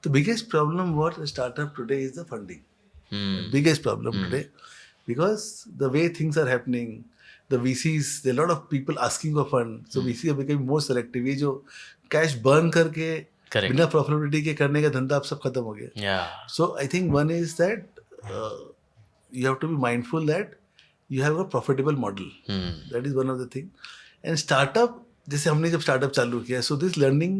The biggest problem what a startup today is the funding. Biggest problem today, because the way things are happening, the VCs, there are a lot of people asking for fund. So VCs are becoming more selective. ये जो cash burn करके Correct. बिना profitability के करने का धंधा अब सब खत्म हो गया. Yeah. So I think one is that you have to be mindful that you have a profitable model. That is one of the thing. And startup, जैसे हमने जब startup चालू किया, so this learning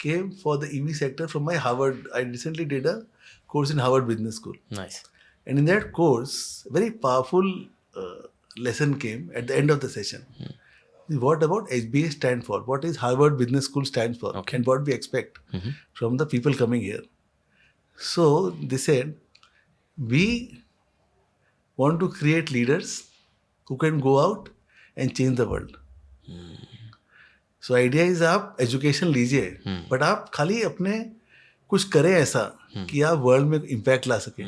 came for the EV sector from my Harvard. I recently did a course in Harvard Business School. Nice. And in that course, a very powerful lesson came at the end of the session. What about HBA stand for? What is Harvard Business School stands for? Okay. And what we expect from the people coming here. So they said, we want to create leaders who can go out and change the world. So idea is आप education लीजिए but आप खाली अपने कुछ करें ऐसा कि आप वर्ल्ड में इम्पैक्ट ला सकें,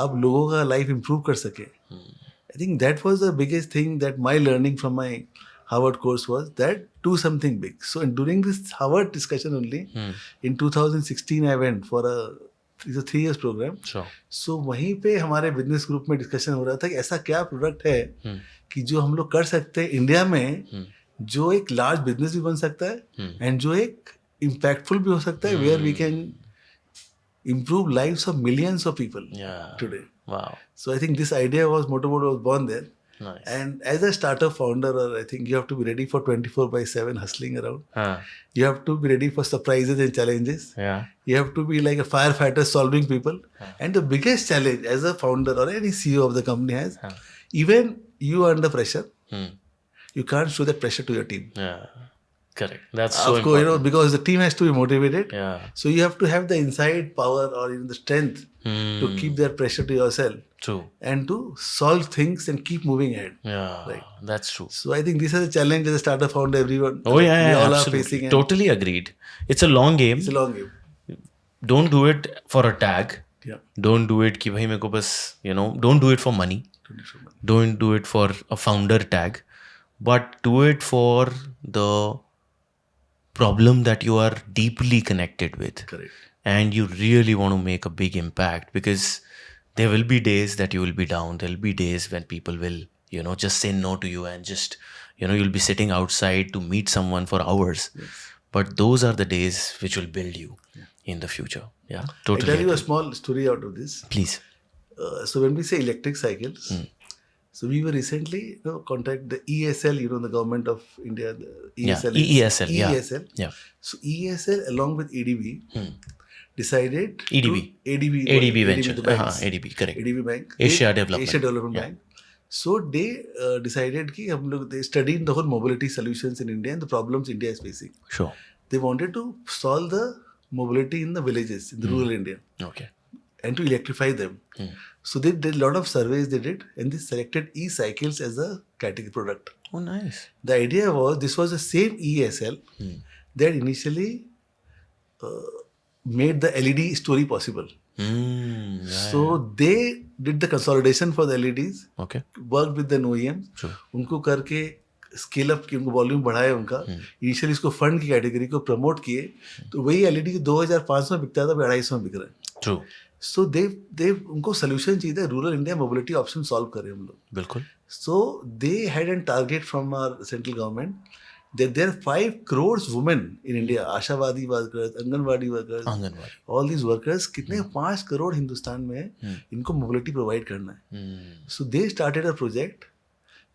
आप लोगों का लाइफ इम्प्रूव कर सकें. I think that was the biggest thing that my learning from my Harvard course was that do something big. So during this Harvard discussion only, in 2016 I went for it's a 3 years program. Sure. So वहीं पे हमारे business group में discussion हो रहा था कि ऐसा क्या प्रोडक्ट है कि जो हम लोग कर सकते हैं इंडिया में, जो एक लार्ज बिजनेस भी बन सकता है एंड जो एक इम्पैक्टफुल भी हो सकता है, where we can improve lives of millions of people today. Wow. So I think this idea was Motorboat was born there. Nice. And as a startup founder, I think you have to be ready for 24/7 hustling around. Huh. You have to be ready for surprises and challenges. Yeah. You have to be like a firefighter solving people. And the biggest challenge as a founder or any CEO of the company has, even you are under pressure, you can't show that pressure to your team. Yeah. Correct. That's so Of course, important. because the team has to be motivated. Yeah. So you have to have the inside power or even the strength to keep that pressure to yourself True. and to solve things and keep moving ahead. Yeah. Right. That's true. So I think this is a challenge as a startup founder everyone. Oh yeah, we all absolutely. are facing. And Totally agreed. It's a long game. it's a long game. Don't do it for a tag. Yeah. Don't do it कि भाई मेरे को बस don't do it for money. Don't do it for a founder tag, but do it for the problem that you are deeply connected with. Correct. And you really want to make a big impact, because there will be days that you will be down. There will be days when people will, just say no to you and just, you'll be sitting outside to meet someone for hours. Yes. But those are the days which will build you in the future. Yeah, totally. I tell you a agree. small story out of this. Please. So when we say electric cycles, so we were recently contact the ESL, the government of India, the ESL. EESL, yeah. EESL. Yeah. So ESL along with ADB decided EDB. ADB Venture. the banks. ADB, correct. ADB Bank. Asia Development. Asia Development Bank. So they decided कि हम लोग they studied the whole mobility solutions in India and the problems India is facing. Sure. They wanted to solve the mobility in the villages, in the rural India, Okay. and to electrify them. So they did a lot of surveys they did, and they selected e-cycles as a category product. Oh, nice. The idea was this was the same ESL that initially made the LED story possible. So they did the consolidation for the LEDs, Okay. worked with the OEMs, True. उनको करके scale up की, उनको volume बढ़ाया उनका, initially इसको fund की category को promote किए, तो वही एलईडी 2500 में बिकता था, अभी 250 में बिक रहा है. True. सो दे उनको सोल्यूशन चाहिए, rural India mobility option solve करें हम लोग. बिल्कुल. So they had an target from our central government that there are 5 crores women in India, आशावादी workers, Anganwadi workers, all these workers, कितने 5 करोड़ हिंदुस्तान में इनको मोबिलिटी प्रोवाइड करना है. So they started a project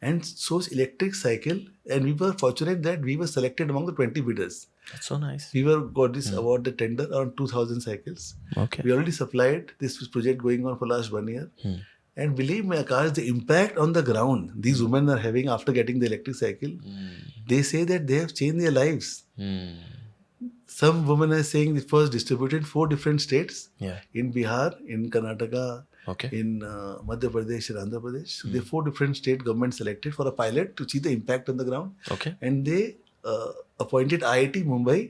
and chose electric cycle, and we were fortunate that we were selected among the 20 bidders. That's so nice. We got this award, the tender, around 2,000 cycles. Okay. We already supplied this project going on for last 1 year. And believe me, Akash, the impact on the ground these women are having after getting the electric cycle, they say that they have changed their lives. Some women are saying it was distributed in 4 different states. Yeah. In Bihar, in Karnataka, Okay. in Madhya Pradesh and Andhra Pradesh. So there are 4 different state governments selected for a pilot to see the impact on the ground. Okay. And they appointed IIT Mumbai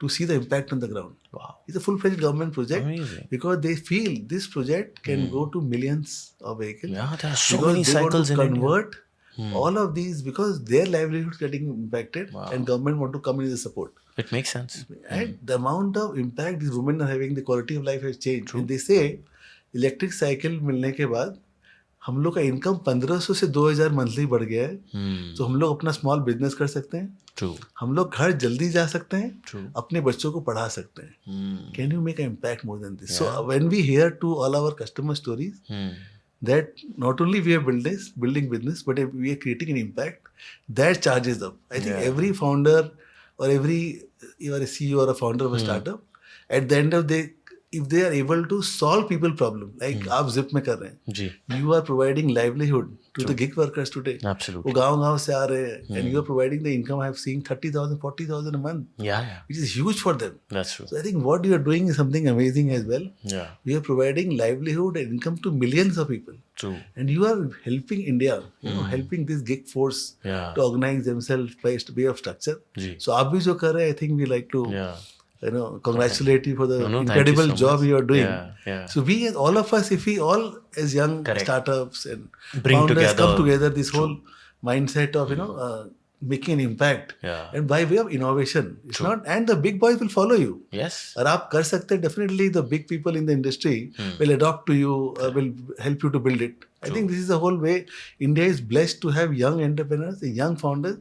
to see the impact on the ground. Wow. It's a full-fledged government project. Amazing. Because they feel this project can go to millions of vehicles. Yeah, there are so Because many they want cycles to in India. convert all of these, because their livelihood is getting impacted, Wow. and government want to come in as a support. It makes sense. And the amount of impact these women are having, the quality of life has changed. And they say electric cycle मिलने के बाद हम लोग का income 1500 से 2000 monthly बढ़ गया है, तो हम लोग अपना स्मॉल बिजनेस कर सकते हैं, ट्रू हम लोग घर जल्दी जा सकते हैं, ट्रू अपने बच्चों को पढ़ा सकते हैं. Can you make an impact more than this? Yeah. So when we hear to all our customer stories, that not only we are building business, but if we are creating an impact, that charges up. I think Yeah. every founder or you are a CEO or a founder of a startup, at the end of the day, if they are able to solve people problem, like आप Zip में कर रहे हैं, जी you are providing livelihood to the gig workers today. वो absolutely गाँव से आ रहे हैं, and you are providing the income. I have seen 30,000, 40,000 a month, या which is huge for them. That's true So I think what you are doing is something amazing as well. या We are providing livelihood and income to millions of people, true and you are helping India, helping this gig force या to organize themselves by way of structure. जी So आप भी जो कर रहे हैं, I think we like to या congratulate you for the No, thank you incredible so job much. you are doing. Yeah. So we, all of us, if we all as young Correct. startups and Bring founders together. come together, this whole mindset of making an impact, Yeah. and by way of innovation, it's not, and the big boys will follow you. Yes. और आप कर सकते हैं, definitely the big people in the industry will adopt to you, will help you to build it. I think this is the whole way. India is blessed to have young entrepreneurs, young founders,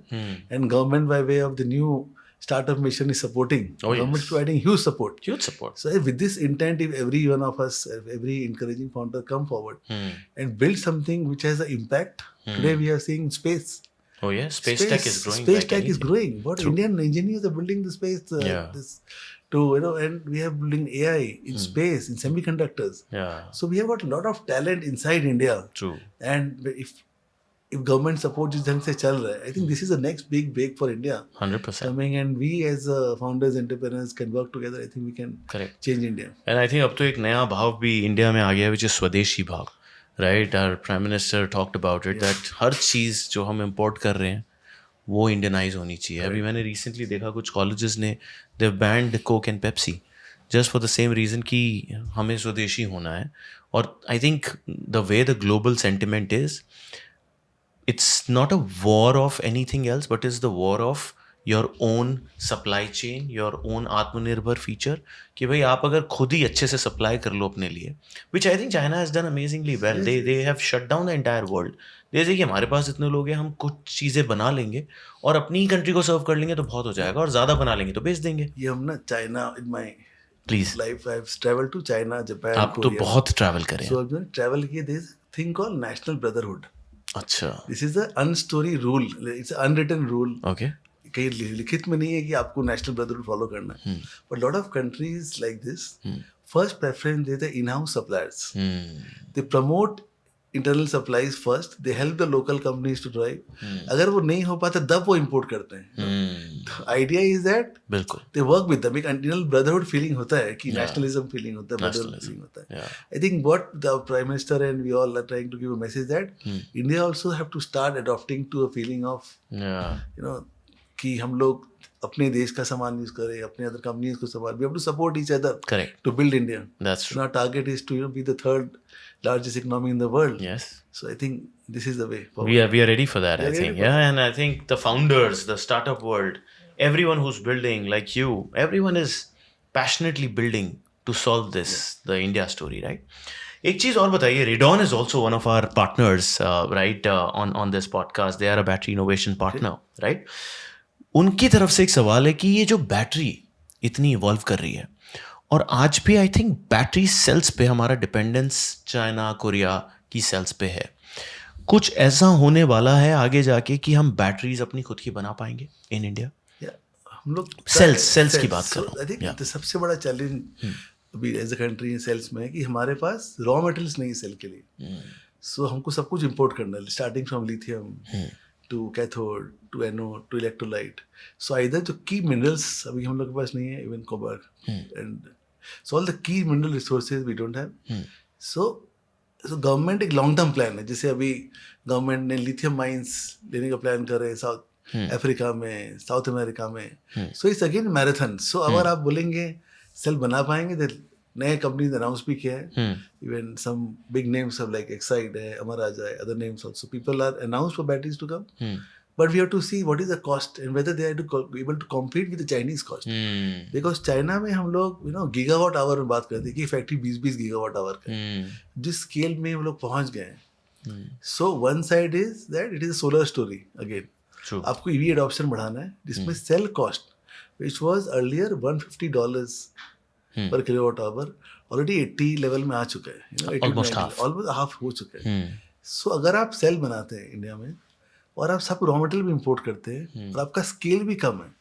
and government by way of the new startup mission is supporting. Oh, yes. Government is providing huge support. Huge support. So with this intent, if every one of us, every encouraging founder come forward and build something which has an impact. Today we are seeing space. Oh yeah, space tech is growing. Space like tech is anything. growing. What True. Indian engineers are building the space. Yeah. This, to and we are building AI in space, in semiconductors. Yeah. So we have got a lot of talent inside India. True. And if government support जिस ढंग से चल रहा है, I think this is the next big break for India 100%. coming, and we as founders, entrepreneurs can work together. I think we can Correct. change India. And I think अब तो एक नया भाव भी इंडिया में आ गया है, which is स्वदेशी भाव. Right? Our Prime Minister talked about it that हर चीज़ जो हम import कर रहे हैं वो इंडियनाइज होनी चाहिए. अभी मैंने रिसेंटली देखा कुछ कॉलेजेस ने they banned Coke and Pepsi just for the same reason कि हमें स्वदेशी होना है. और I think the way the global sentiment is it's not a war of anything else, but it's the war of your own supply chain, your own आत्मनिर्भर feature कि भाई आप अगर खुद ही अच्छे से सप्लाई कर लो अपने लिए, which I think China has done amazingly well. They have shut down the entire world. जैसे कि हमारे पास इतने लोग हैं, हम कुछ चीज़ें बना लेंगे और अपनी कंट्री को सर्व कर लेंगे तो बहुत हो जाएगा, और ज़्यादा बना लेंगे तो बेच देंगे. ये हम ना China in my please life I've traveled to China, Japan, आप तो Korea. बहुत ट्रैवल करें. So I've travel किए. There is a thing called national brotherhood. अच्छा. This is the unstory rule. It's an unwritten rule. Okay. कहीं लिखित में नहीं है कि आपको नेशनल ब्रदरहुड फॉलो करना है. But lot of countries like this first preference देते हैं in house suppliers. They promote internal supplies first, they help the local companies to drive. अगर वो नहीं हो पाता तब वो इम्पोर्ट करते हैं. आइडिया इज दैट बिल्कुल. They work with them. एक इंटरनल ब्रदरहुड फीलिंग होता है कि नेशनलिज्म फीलिंग होता है, ब्रदरहुड फीलिंग होता है. I think what the prime minister and we all are trying to give a message that India also have to start adopting to a feeling of you know कि हम लोग अपने देश का सामान यूज करें, अपने अदर कंपनीज को सामान. We have to support each other correct. to build India. That's So true. our target is to be the third largest economy in the world. Yes. So I think this is the way forward. We are ready for that. We I are think. ready for Yeah, and I think the founders, the startup world, everyone who's building like you, everyone is passionately building to solve this, the India story, right? एक चीज़ और बताइए, Redon is also one of our partners, right, on this podcast. They are a battery innovation partner, right? उनकी तरफ से एक सवाल है कि ये जो बैटरी इतनी इवॉल्व कर रही है, और आज भी आई थिंक बैटरी सेल्स पे हमारा डिपेंडेंस चाइना, कोरिया की सेल्स पे है. कुछ ऐसा होने वाला है आगे जाके कि हम बैटरीज अपनी खुद की बना पाएंगे इन इंडिया? Yeah. हम लोग सेल्स की बात कर रहा हूँ. आई थिंक सबसे बड़ा चैलेंज अभी एज अ कंट्री सेल्स में है कि हमारे पास रॉ मटेरियल्स नहीं है सेल के लिए. सो हमको सब कुछ इंपोर्ट करना है, starting from lithium to cathode to anode to electrolyte. So इधर जो की मिनरल्स अभी हम लोग के पास नहीं है, even copper and so all the key mineral resources we don't have. So government एक लॉन्ग टर्म प्लान है. जैसे अभी गवर्नमेंट ने लिथियम माइंस लेने का प्लान कर रहे हैं साउथ अफ्रीका में, साउथ अमेरिका में. So it's again marathon. So अगर आप बोलेंगे सेल बना पाएंगे तो नए कंपनीज अनाउंस भी किया है. Even some big names of like Exide है, अमराजा है, other names also. People are announce for batteries to come, but we have to see what is the cost and whether they are able to compete with the Chinese cost. Because China में हम लोग gigawatt our में बात करते हैं कि factory 20-20 gigawatt our का. जिस स्केल में हम लोग पहुंच गए हैं, So one side is that it is a solar story again. True. आपको EV adoption बढ़ाना है जिसमें cell cost which was earlier $150 per kilowatt hour already 80 level में आ चुका है, 80 Almost 90, half. almost half हो चुका है. So अगर आप सेल बनाते हैं इंडिया में और आप सब रॉ मटेरियल भी इंपोर्ट करते हैं और आपका स्केल भी कम है,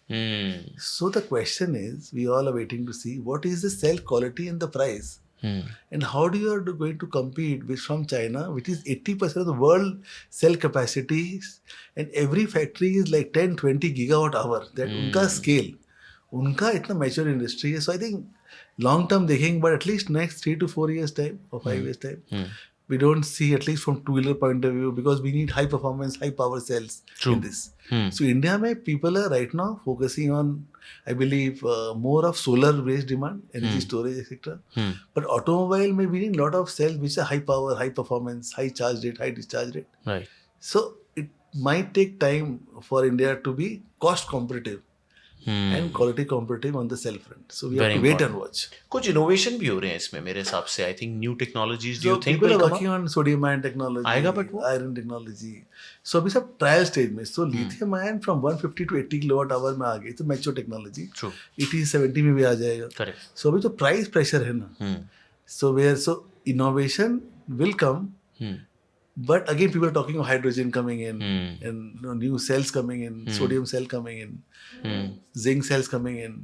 so the question is we all are waiting to see what is the cell quality and the price. And how do you are going to compete with from China, which is 80% of the world cell capacity, and every factory is like 10-20 gigawatt hour. That उनका scale, उनका इतना mature industry है. So I think long term देखेंगे, but at least next 3 to 4 years time or 5 years time, we don't see, at least from two-wheeler point of view, because we need high performance, high power cells True. in this. So India में people are right now focusing on, I believe, more of solar based demand, energy storage, etc. But automobile में we need lot of cells which are high power, high performance, high charge rate, high discharge rate. Right. So it might take time for India to be cost competitive and quality competitive on the cell front. So we Very have to wait important. and watch. कुछ innovation भी हो रहे हैं इसमें मेरे हिसाब से. I think new technologies do So you think people will are come working on sodium ion technology, आएगा but वो? iron technology. So अभी सब trial stage में. So lithium ion from 150 to 80 kilowatt hour में आ गई. तो mature technology. True. It is 70 में भी आ जाएगा. Correct. So अभी तो price pressure है ना. So innovation will come. But again, people are talking of hydrogen coming in and new cells coming in, sodium cell coming in, zinc cells coming in.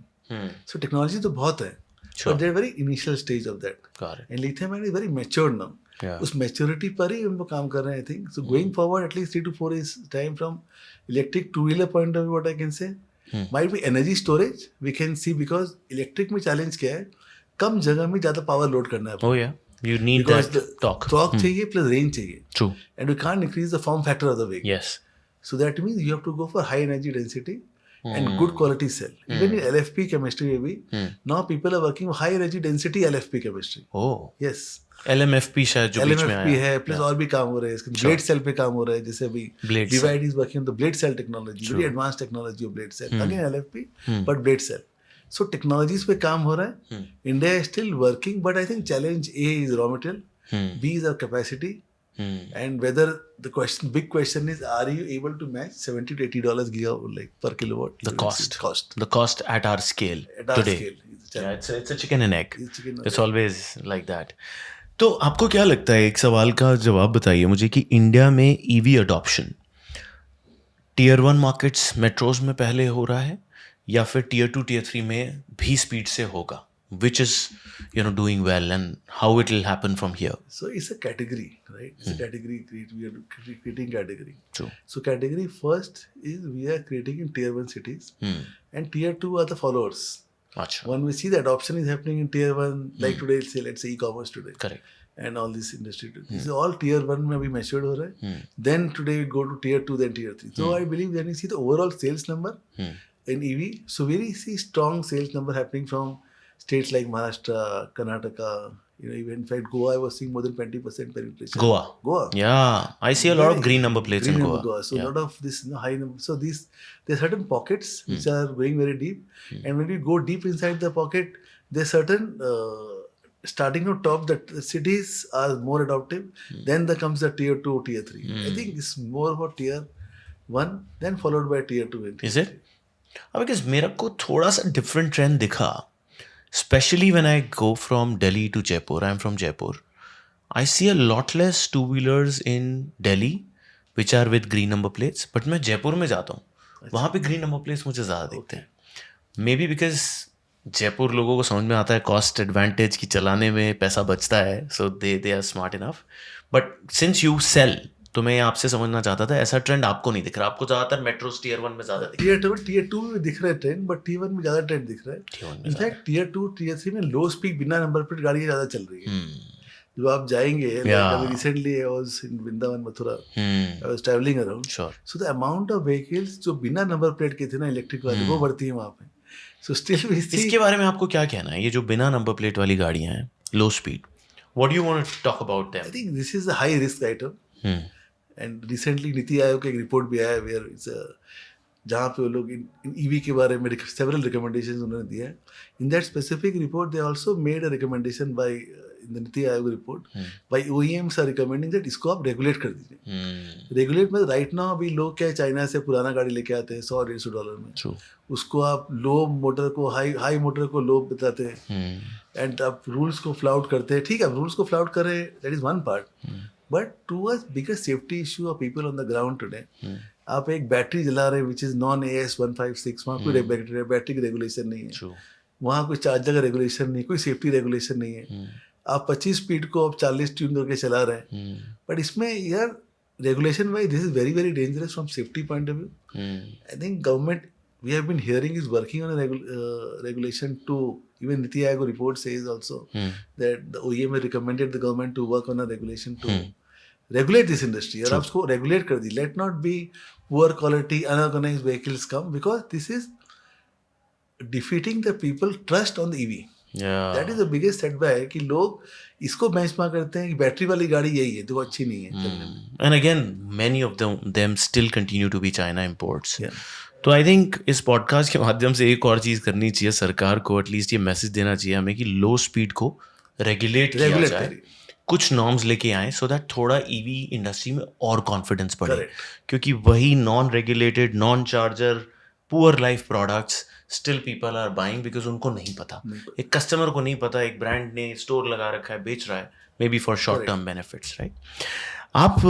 So technology तो बहुत है. Sure. But they're very initial stage of that. Got it. And lithium ion is very matured now. Yeah. उस maturity पर ही उनको काम कर रहे हैं, I think. So going forward, at least 3 to 4 years time from electric two-wheeler point of view, what I can say, might be energy storage. We can see because electric में challenge क्या है, कम जगह में ज़्यादा power load करना है. Oh yeah. You need Because that the torque. torque चाहिए plus range चाहिए. True. And we can't increase the form factor of the vehicle. Yes. So that means you have to go for high energy density and good quality cell. Even in LFP chemistry maybe, now people are working with high energy density LFP chemistry. Oh. Yes. LMFP शायद जो बीच में LMFP आया. है, plus और भी काम हो रहे हैं इसके. ब्लेड सेल पे काम हो रहा है, जैसे अभी Blade divide is working on the blade cell technology, very advance technology of blade cell, again LFP but blade cell. So technologies पे काम हो रहा है. India is still working, but I think challenge A is raw material, B is our capacity, and whether the big question is, are you able to match $70 to $80 like per kilowatt? The cost at our scale At our today. scale is the Yeah, challenge. it's a chicken and egg. It's chicken and It's always like that. तो आपको क्या लगता है, एक सवाल का जवाब बताइए मुझे, कि इंडिया में EV adoption tier 1 markets metros में पहले हो रहा है या फिर टीयर 2 टीयर 3 में भी स्पीड से होगा? Which is doing well, and how it will happen from here? So it's a category, right? It's a category. We are creating category. True. So category first is we are creating in tier 1 cities, and tier 2 are the followers. अच्छा. When we see the adoption is happening in tier 1, like today, let's say e-commerce today. Correct. And all this industry. This is all tier 1 में अभी matured हो रहा है. Then today we go to tier 2, then tier 3. So I believe when you see the overall sales number in EV, so we see strong sales number happening from states like Maharashtra, Karnataka, even in fact Goa, I was seeing more than 20% penetration. Goa. Yeah, I see a lot of green number plates in Green number Goa. So a lot of this high number. So there are certain pockets which are going very deep, and when we go deep inside the pocket, there are certain starting from top, that the cities are more adoptive. Then there comes the tier 2, tier 3. I think it's more for tier 1, then followed by tier 2 and tier Is it? Because मेरा को थोड़ा सा different trend दिखा. Especially when I go from Delhi to Jaipur, I'm from Jaipur, I see a lot less two-wheelers in Delhi which are with green number plates, but मैं जयपुर में जाता हूँ, वहाँ पे green number plates मुझे ज़्यादा दिखते हैं. Maybe because जयपुर लोगों को समझ में आता है cost advantage की चलाने में पैसा बचता है, so they are smart enough. But since you sell, तो मैं आपसे समझना चाहता था, ऐसा ट्रेंड आपको नहीं दिख रहा? आपको ज़्यादातर मेट्रोस टियर 1 में ज़्यादा दिख रहा है. टियर 2 में दिख रहा है ट्रेंड, बट टियर 1 में ज़्यादा ट्रेंड दिख रहा है. इनफैक्ट टियर 2 टियर 3 में लो स्पीड बिना नंबर प्लेट गाड़ियाँ ज़्यादा चल रही है. जब आप जाएंगे, अभी recently I was in Vrindavan Mathura, I was travelling around, so the amount of vehicles जो बिना नंबर प्लेट के थे ना, इलेक्ट्रिक वाले, वो बढ़ती है वहाँ पे. सो स्टिल वी सी. इसके बारे में आपको क्या कहना है, ये जो बिना नंबर प्लेट वाली गाड़ियाँ हैं, low speed, what do you want to talk about them? I think this is a high risk item. And recently NITI Aayog का एक रिपोर्ट भी आया है, वेयर इट्स जहाँ पे वो लोग इन ईवी के बारे में सेवरल रिकमेंडेशंस उन्होंने दिए हैं. In that specific report they also made a recommendation bye in the Niti Aayog report, why OEMs are recommending that इसको आप रेगुलेट कर दीजिए. रेगुलेट में राइट नाउ अभी लोग क्या चाइना से पुराना गाड़ी लेके आते हैं $100-150 में. True. उसको आप लो मोटर को हाई मोटर को लो बताते हैं एंड आप रूल्स को फ्लाउट करते हैं. ठीक है, रूल्स को फ्लाउट करें, that is one part, but to a bigger safety issue of people on the ground today. आप एक बैटरी जला रहे हैं विच इज नॉन AS156, वहाँ कोई बैटरी की रेगुलेशन नहीं है, वहाँ कोई चार्जर का रेगुलेशन नहीं, कोई सेफ्टी रेगुलेशन नहीं है. आप 25 स्पीड को आप 40 ट्यून करके चला रहे हैं, बट इसमें यार regulation wise this is very very dangerous from safety point of view. I think government we have been hearing is working on a regulation to, even Niti Aayog report says also that the OEM has recommended the government to work on a regulation to regulate this industry. और आप उसको regulate कर दी. Let not be poor quality unorganized vehicles come, because this is defeating the people trust on the EV. That is the biggest setback कि लोग इसको benchmark करते हैं कि बैटरी वाली गाड़ी यही है, तो वो अच्छी नहीं है. And again, many of them still continue to be China imports. तो आई थिंक इस पॉडकास्ट के माध्यम से एक और चीज़ करनी चाहिए सरकार को, एटलीस्ट ये मैसेज देना चाहिए हमें कि लो स्पीड को रेगुलेट किया जाए, कुछ नॉर्म्स लेके आए सो दैट थोड़ा ईवी इंडस्ट्री में और कॉन्फिडेंस बढ़े. क्योंकि वही non regulated, non charger, poor life products still people are buying because उनको नहीं पता. एक कस्टमर को नहीं पता, एक ब्रांड ने स्टोर लगा रखा है, बेच रहा है, may be for short term benefits, right. आप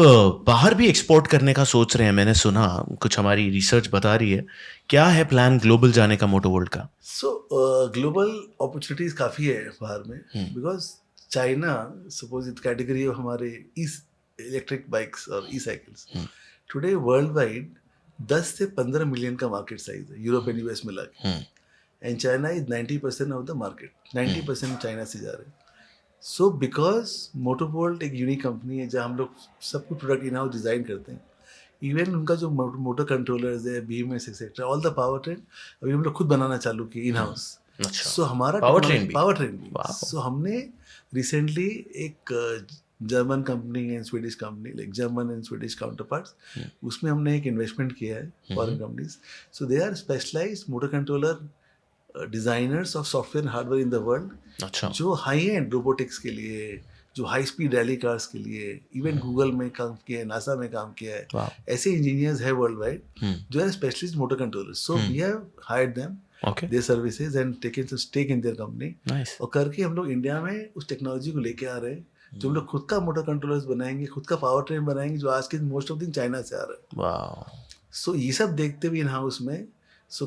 बाहर भी एक्सपोर्ट करने का सोच रहे हैं, मैंने सुना, कुछ हमारी रिसर्च बता रही है. क्या है प्लान ग्लोबल जाने का मोटो वर्ल्ड का? सो ग्लोबल अपॉर्चुनिटीज काफ़ी है बाहर में, because China suppose it category of हमारे इलेक्ट्रिक बाइक्स और ई साइकिल्स टुडे वर्ल्ड वाइड 10 से 15 मिलियन का मार्केट साइज है, यूरोप एंड US मिला के. And China is 90% of the market, 90% China से जा रहे हैं. सो बिकॉज मोटोवोल्ट एक यूनिक कंपनी है जहाँ हम लोग सब कुछ प्रोडक्ट इन हाउस डिज़ाइन करते हैं. इवन उनका जो मोटर कंट्रोलर्स है, BMS etcetera, all the power train अभी हम लोग खुद बनाना चालू किए इन हाउस. सो हमारा पावर ट्रेन भी. सो हमने रिसेंटली एक German company and Swedish company, like German and Swedish counterparts, उसमें हमने एक इन्वेस्टमेंट किया है, foreign companies. So they are specialized motor controller designers of software and hardware in the world. अच्छा. जो हाई एंड रोबोटिक्स के लिए, जो हाई स्पीड रैली कार्स के लिए, इवन गूगल में काम किया है, नासा में काम किया है, ऐसे इंजीनियर्स है वर्ल्ड वाइड जो है specialist motor controllers. So we have hired them, their services and taken stake in their company. और करके हम लोग इंडिया में उस टेक्नोलॉजी को लेके आ रहे हैं, जो हम लोग खुद का मोटर कंट्रोलर्स बनाएंगे, खुद का पावर ट्रेन बनाएंगे, जो आज के मोस्ट ऑफ दिन चाइना से आ रहा है. सो ये सब देखते हुए इन हाउस में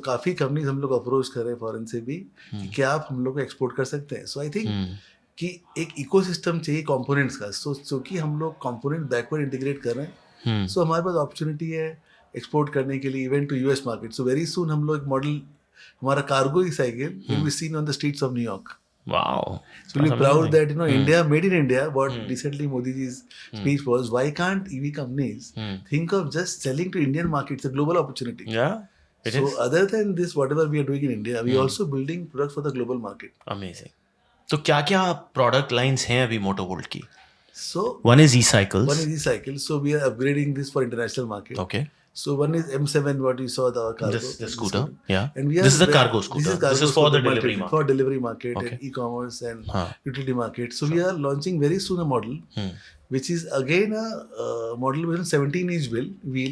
काफ़ी कंपनीज हम लोग अप्रोच कर रहे हैं फॉरेन से भी कि क्या आप हम लोग को एक्सपोर्ट कर सकते हैं. सो आई थिंक कि एक इकोसिस्टम चाहिए कंपोनेंट्स का. सो कि हम लोग कंपोनेंट बैकवर्ड इंटीग्रेट कर रहे हैं. सो हमारे पास अपॉर्चुनिटी है एक्सपोर्ट करने के लिए, even to US market. So very soon हम लोग एक मॉडल, हमारा cargo e cycle will be seen on the streets of न्यूयॉर्क. Wow. So we're proud that India, made in India. What recently Modi ji's speech was, why can't EV companies think of just selling to Indian markets? It's a global opportunity. Yeah. So other than this, whatever we are doing in India, we also building products for the global market. Amazing. तो क्या-क्या product lines हैं अभी मोटो world की? So one is e-cycles. So we are upgrading this for international market. Okay. So one is M7, what you saw, the cargo. The scooter. Yeah. And we are this is the cargo scooter. This is for the delivery market. For delivery market and e-commerce and utility market. So we are launching very soon a model, which is again a model with a 17-inch wheel.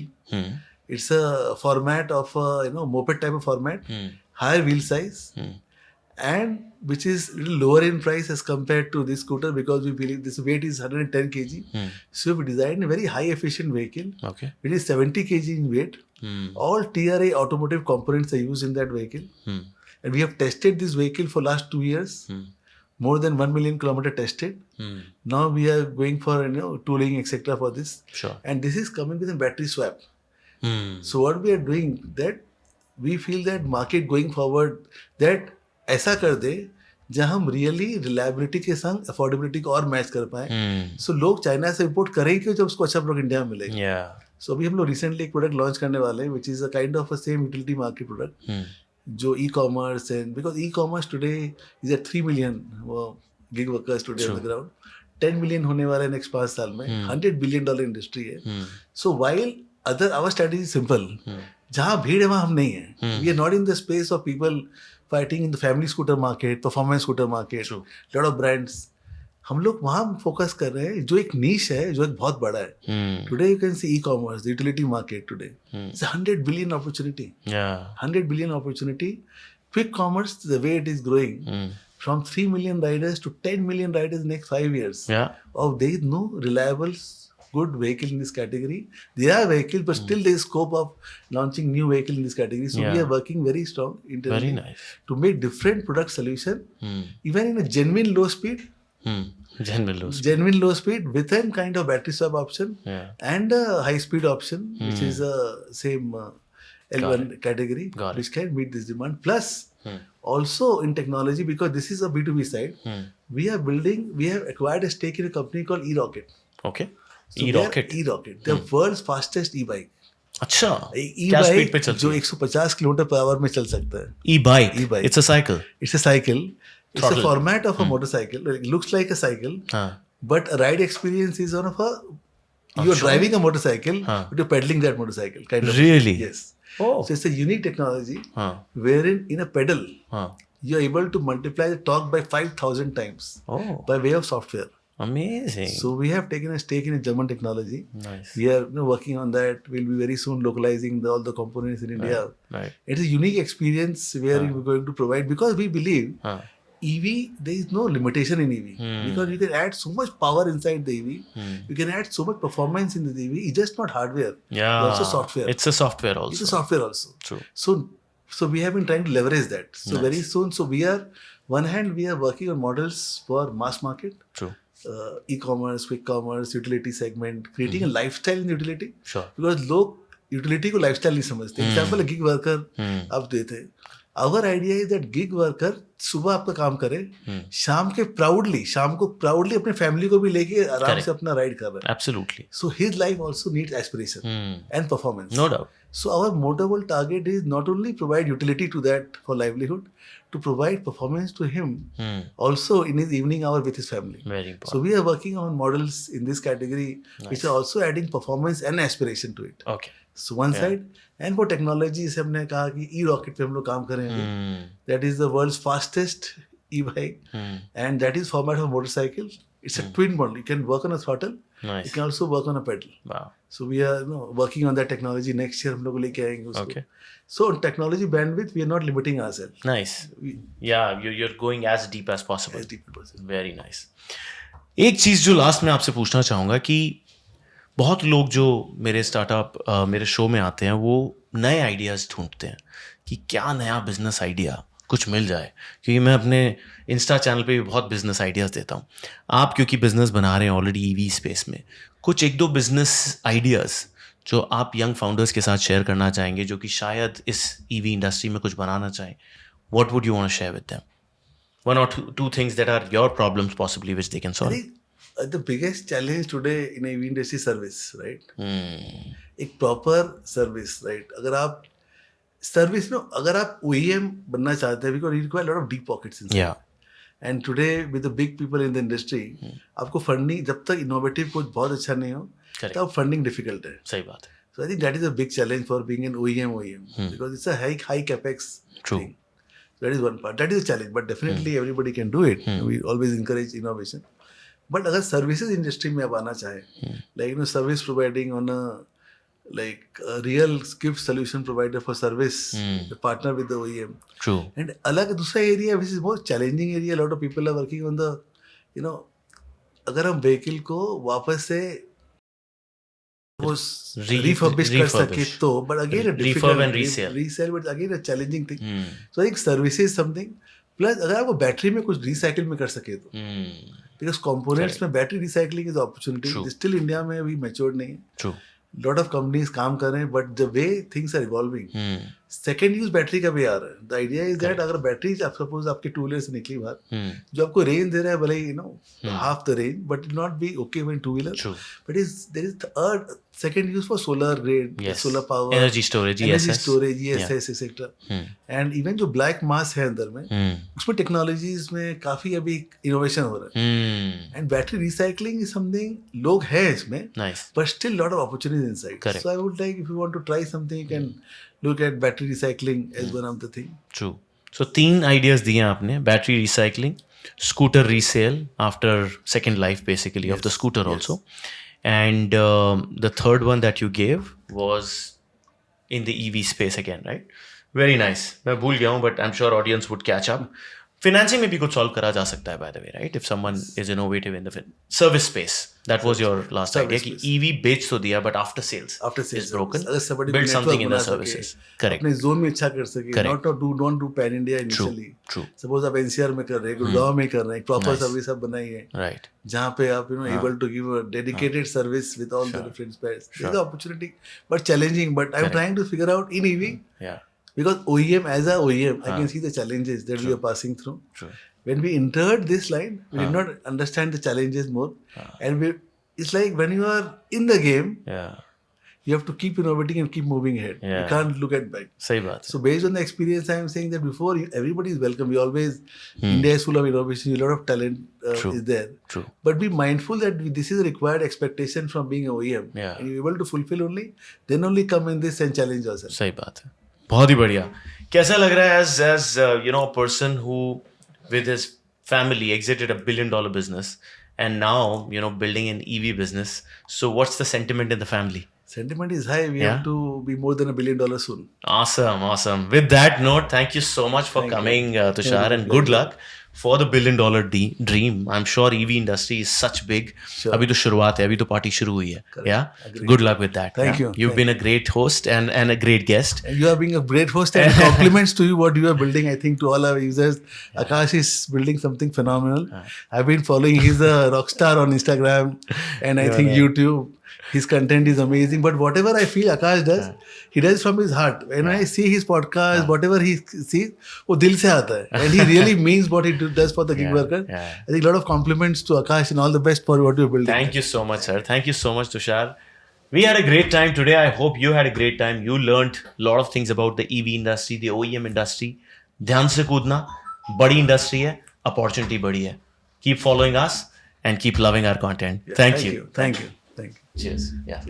It's a format of a moped type of format, higher wheel size, and which is a little lower in price as compared to this scooter, because we believe this weight is 110 kg. So we designed a very high efficient vehicle. Okay. It is 70 kg in weight. All TRA automotive components are used in that vehicle. And we have tested this vehicle for last 2 years. More than 1 million kilometer tested. Now we are going for tooling etc. for this. Sure. And this is coming with a battery swap. So what we are doing, that we feel that market going forward, that ऐसा कर दे जहाँ हम really reliability के संग affordability को और match कर पाए. सो लोग चाइना से इम्पोर्ट करें क्यों जब उसको अच्छा प्रोडक्ट इंडिया में मिलेगा. सो अभी हम लोग रिसेंटली एक प्रोडक्ट लॉन्च करने वाले हैं, which is a kind of a same utility market product, जो e-commerce and because e-commerce today is at 3 million gig workers today on the ground. 10 million होने वाले नेक्स्ट 5 साल में. $100 बिलियन इंडस्ट्री है. So while other our strategy simple, जहाँ भीड़ है वहाँ हम नहीं है. We are not in the space of people fighting in the family scooter market, performance scooter market, lot of brands. हम लोग वहाँ फोकस कर रहे हैं जो एक नीश है, जो एक बहुत बड़ा है. Hmm. Today you can see e-commerce, the utility market today. Hmm. It's a 100 billion opportunity. Yeah. 100 billion opportunity. Quick commerce, the way it is growing, Hmm. from 3 million riders to 10 million riders next 5 years. Yeah. Oh, there is no reliable, good vehicle in this category. There are vehicles, but still there is scope of launching new vehicle in this category. So we Yeah. are working very strong internally Very nice. to make different product solution, Hmm. even in a genuine low speed, Hmm. Genuine loss. genuine low speed with a kind of battery swap option Yeah. and a high speed option, which is a same L1 category, Got it. which can meet this demand. Plus, Hmm. also in technology, because this is a B2B side, Hmm. we have acquired a stake in a company called eRocket. Okay. So E-Rocket. eRocket, the world's fastest e-bike. अच्छा. क्या E-bike speed पे चलती जो है? 150 kilometre per hour में चल सकता है. E-bike. E-bike. It's a cycle. It's a cycle. It's Throttle. a format of a motorcycle. It looks like a cycle, हाँ. but a ride experience is on of a. I'm You're sure. driving a motorcycle, Huh. but you're pedaling that motorcycle, kind of. Really? Yes. Oh. So it's a unique technology हाँ. wherein in a pedal हाँ. you're able to multiply the torque by 5,000 times Oh. by way of software. Amazing. So we have taken a stake in a German technology. Nice. We are working on that. We'll be very soon localizing all the components in India. Right. It's a unique experience where we're going to provide, because we believe हाँ. EV, there is no limitation in EV, because you can add so much power inside the EV. You can add so much performance in the EV. It's just not hardware. Yeah. It's also software. It's a software also. It's a software also. True. So we have been trying to leverage that. So Nice. very soon, so we are, one hand we are working on models for mass market, True. e-commerce, quick commerce, utility segment, creating a lifestyle in utility. Sure. Because लोग utility को lifestyle नहीं समझते. Example, a gig worker आप देते हैं. Our idea is that gig worker सुबह आपका काम करे, शाम को प्राउडली अपने फैमिली को भी लेके आराम से अपना राइड कर रहा है. Absolutely. So his life also needs aspiration and performance. No doubt. So our motable target is not only provide utility to that for livelihood, to provide performance to him also in his evening hour with his family. Very important. So we are working on models in this category which are also adding performance and aspiration to it. Okay. So one side, and for technology जैसे हमने कहा कि e-rocket पे हम लोग काम कर रहे हैं. That is the world's fastest e-bike, and that is format of motorcycle. It's a twin model. You can work on a throttle. Nice. You can also work on a pedal. Wow. So we are working on that technology. Next year हम लोग लेके आएंगे उसको. Okay. So on technology bandwidth, we are not limiting ourselves. Nice. Yeah, you're going as deep as possible. As deep as possible. Very nice. एक चीज जो last में आपसे पूछना चाहूंगा कि बहुत लोग जो मेरे स्टार्टअप मेरे शो में आते हैं वो नए आइडियाज़ ढूंढते हैं कि क्या नया बिजनेस आइडिया कुछ मिल जाए, क्योंकि मैं अपने इंस्टा चैनल पे भी बहुत बिजनेस आइडियाज़ देता हूँ. आप क्योंकि बिजनेस बना रहे हैं ऑलरेडी ईवी स्पेस में, कुछ एक दो बिजनेस आइडियाज़ जो आप यंग फाउंडर्स के साथ शेयर करना चाहेंगे जो कि शायद इस ईवी इंडस्ट्री में कुछ बनाना चाहें, what would you want to share with them? One or two things that are your problems possibly which they can I solve. think the biggest challenge today in AV industry is service, right? एक proper service, right? अगर आप service में अगर आप OEM बनना चाहते हैं, because you require a lot of deep pockets inside. Yeah. And today with the big people in the industry, आपको फंडिंग जब तक इनोवेटिव कुछ बहुत अच्छा नहीं हो, Correct. तब फंडिंग डिफिकल्ट है. सही बात है. So I think that is a big challenge for being an OEM, because it's a high capex True. thing. So that is one part. That is a challenge, but definitely everybody can do it. We always encourage innovation. But अगर services industry में आप आना चाहें, like service providing on a real gift solution provider for service, the partner with the OEM. True. And अलग दूसरा area which is बहुत challenging area, a lot of people are working on the, अगर हम vehicle को वापस से वो refurbish कर सके तो, but again a difficult refurb and resale, but again a challenging thing. So I think services something, plus अगर आपको बैटरी में कुछ recycle में कर सके तो, because components में battery recycling is opportunity. Still India में अभी matured नहीं है. True. lot of companies काम कर रहे हैं, but the way things are evolving, second use battery का भी आ रहा है. The idea is that अगर बैटरी आप सपोज आपके 2 व्हीलर से निकली बाहर, जो आपको रेंज दे रहा है भले ही half the range, but it not be okay when 2 wheeler. True. But there is a second use for solar grade, solar power, energy storage, ESS, etc. And even जो black mass है अंदर में, उसमें technologies में काफी अभी innovation हो रहा है. And battery recycling is something लोग हैं इसमें, but still lot of opportunities inside. Correct. So I would like, if you want to try something, you can look at battery recycling as one of the thing. True. So 3 ideas दिए आपने, battery recycling, scooter resale after second life basically of the Yes, scooter yes. also. And the third one that you gave was in the EV space again, right? Very nice. मैं भूल गया हूँ, but I'm sure audience would catch up. Financing में भी कुछ solve करा जा सकता है, by the way, right? If someone is innovative in the service space. That was your last idea Service कि space. EV बेच तो दिया, but after sales After sales is broken. अगर somebody Build network something in the बना सके, services. Correct. अपने zone में अच्छा कर सके, Correct. not do pan India True. initially. True. Suppose आप NCR में कर रहे हैं, गुड़गांव में कर रहे हैं, प्रॉपर Nice. सर्विस आप बनाइए, Right. जहाँ पे आप able to give a dedicated service with all the different spares. There's an opportunity, but challenging. But I'm Correct. trying to figure out in EV Yeah. because OEM as a OEM, I can see the challenges that we are passing through. True. When we entered this line, we did not understand the challenges more, and it's like when you are in the game, Yeah. you have to keep innovating and keep moving ahead. Yeah. You can't look at back. सही बात है. So based on the experience, I am saying that before everybody is welcome. We always India is full of innovation. A lot of talent True. is there. True. But be mindful that this is a required expectation from being a OEM. Yeah. And you're able to fulfill only, then only come in this and challenge yourself. सही बात है. बहुत ही बढ़िया. कैसा लग रहा है as you know, a person who with his family exited $1 billion business and now, you know, building an EV business. So what's the sentiment in the family? Sentiment is high. We Yeah. have to be more than $1 billion soon. Awesome, awesome. With that note, thank you so much for Thank you. coming, Tushar, Thank you. and good luck for the $1 billion dream. I'm sure EV industry is such big. Sure. अभी तो शुरुआत है, अभी तो party शुरू हुई है. Correct. Yeah. Agreed. Good luck with that. Thank yeah? you. You've Thank been a great host and a great guest. And you are being a great host and compliments to you what you are building. I think to all our users, Akash is building something phenomenal. I've been following. He's a rock star on Instagram and I think YouTube. His content is amazing. But whatever I feel Akash does, he does from his heart. When I see his podcast, whatever he sees, वो दिल से आता है. And he really means what he does for the gig worker. yeah. I think a lot of compliments to Akash and all the best for what you're building. Thank you so much, sir. Thank you so much, Tushar. We had a great time today. I hope you had a great time. You learned a lot of things about the EV industry, the OEM industry. ध्यान से कूदना, बड़ी industry है, opportunity बड़ी है. Keep following us and keep loving our content. Yeah, Thank you. Thank you. Thank you. Cheers. Yeah.